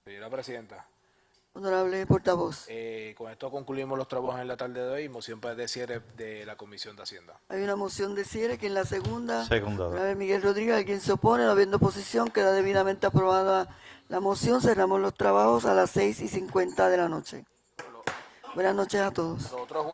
Señora Presidenta, Honorable portavoz. con esto concluimos los trabajos en la tarde de hoy. Moción para de cierre de la Comisión de Hacienda. Hay una moción de cierre, quien la segunda, Secundado. honorable Miguel Rodríguez. Alguien se opone, no habiendo oposición, queda debidamente aprobada la moción. Cerramos los trabajos a las 6:50 de la noche. Buenas noches a todos. Nosotros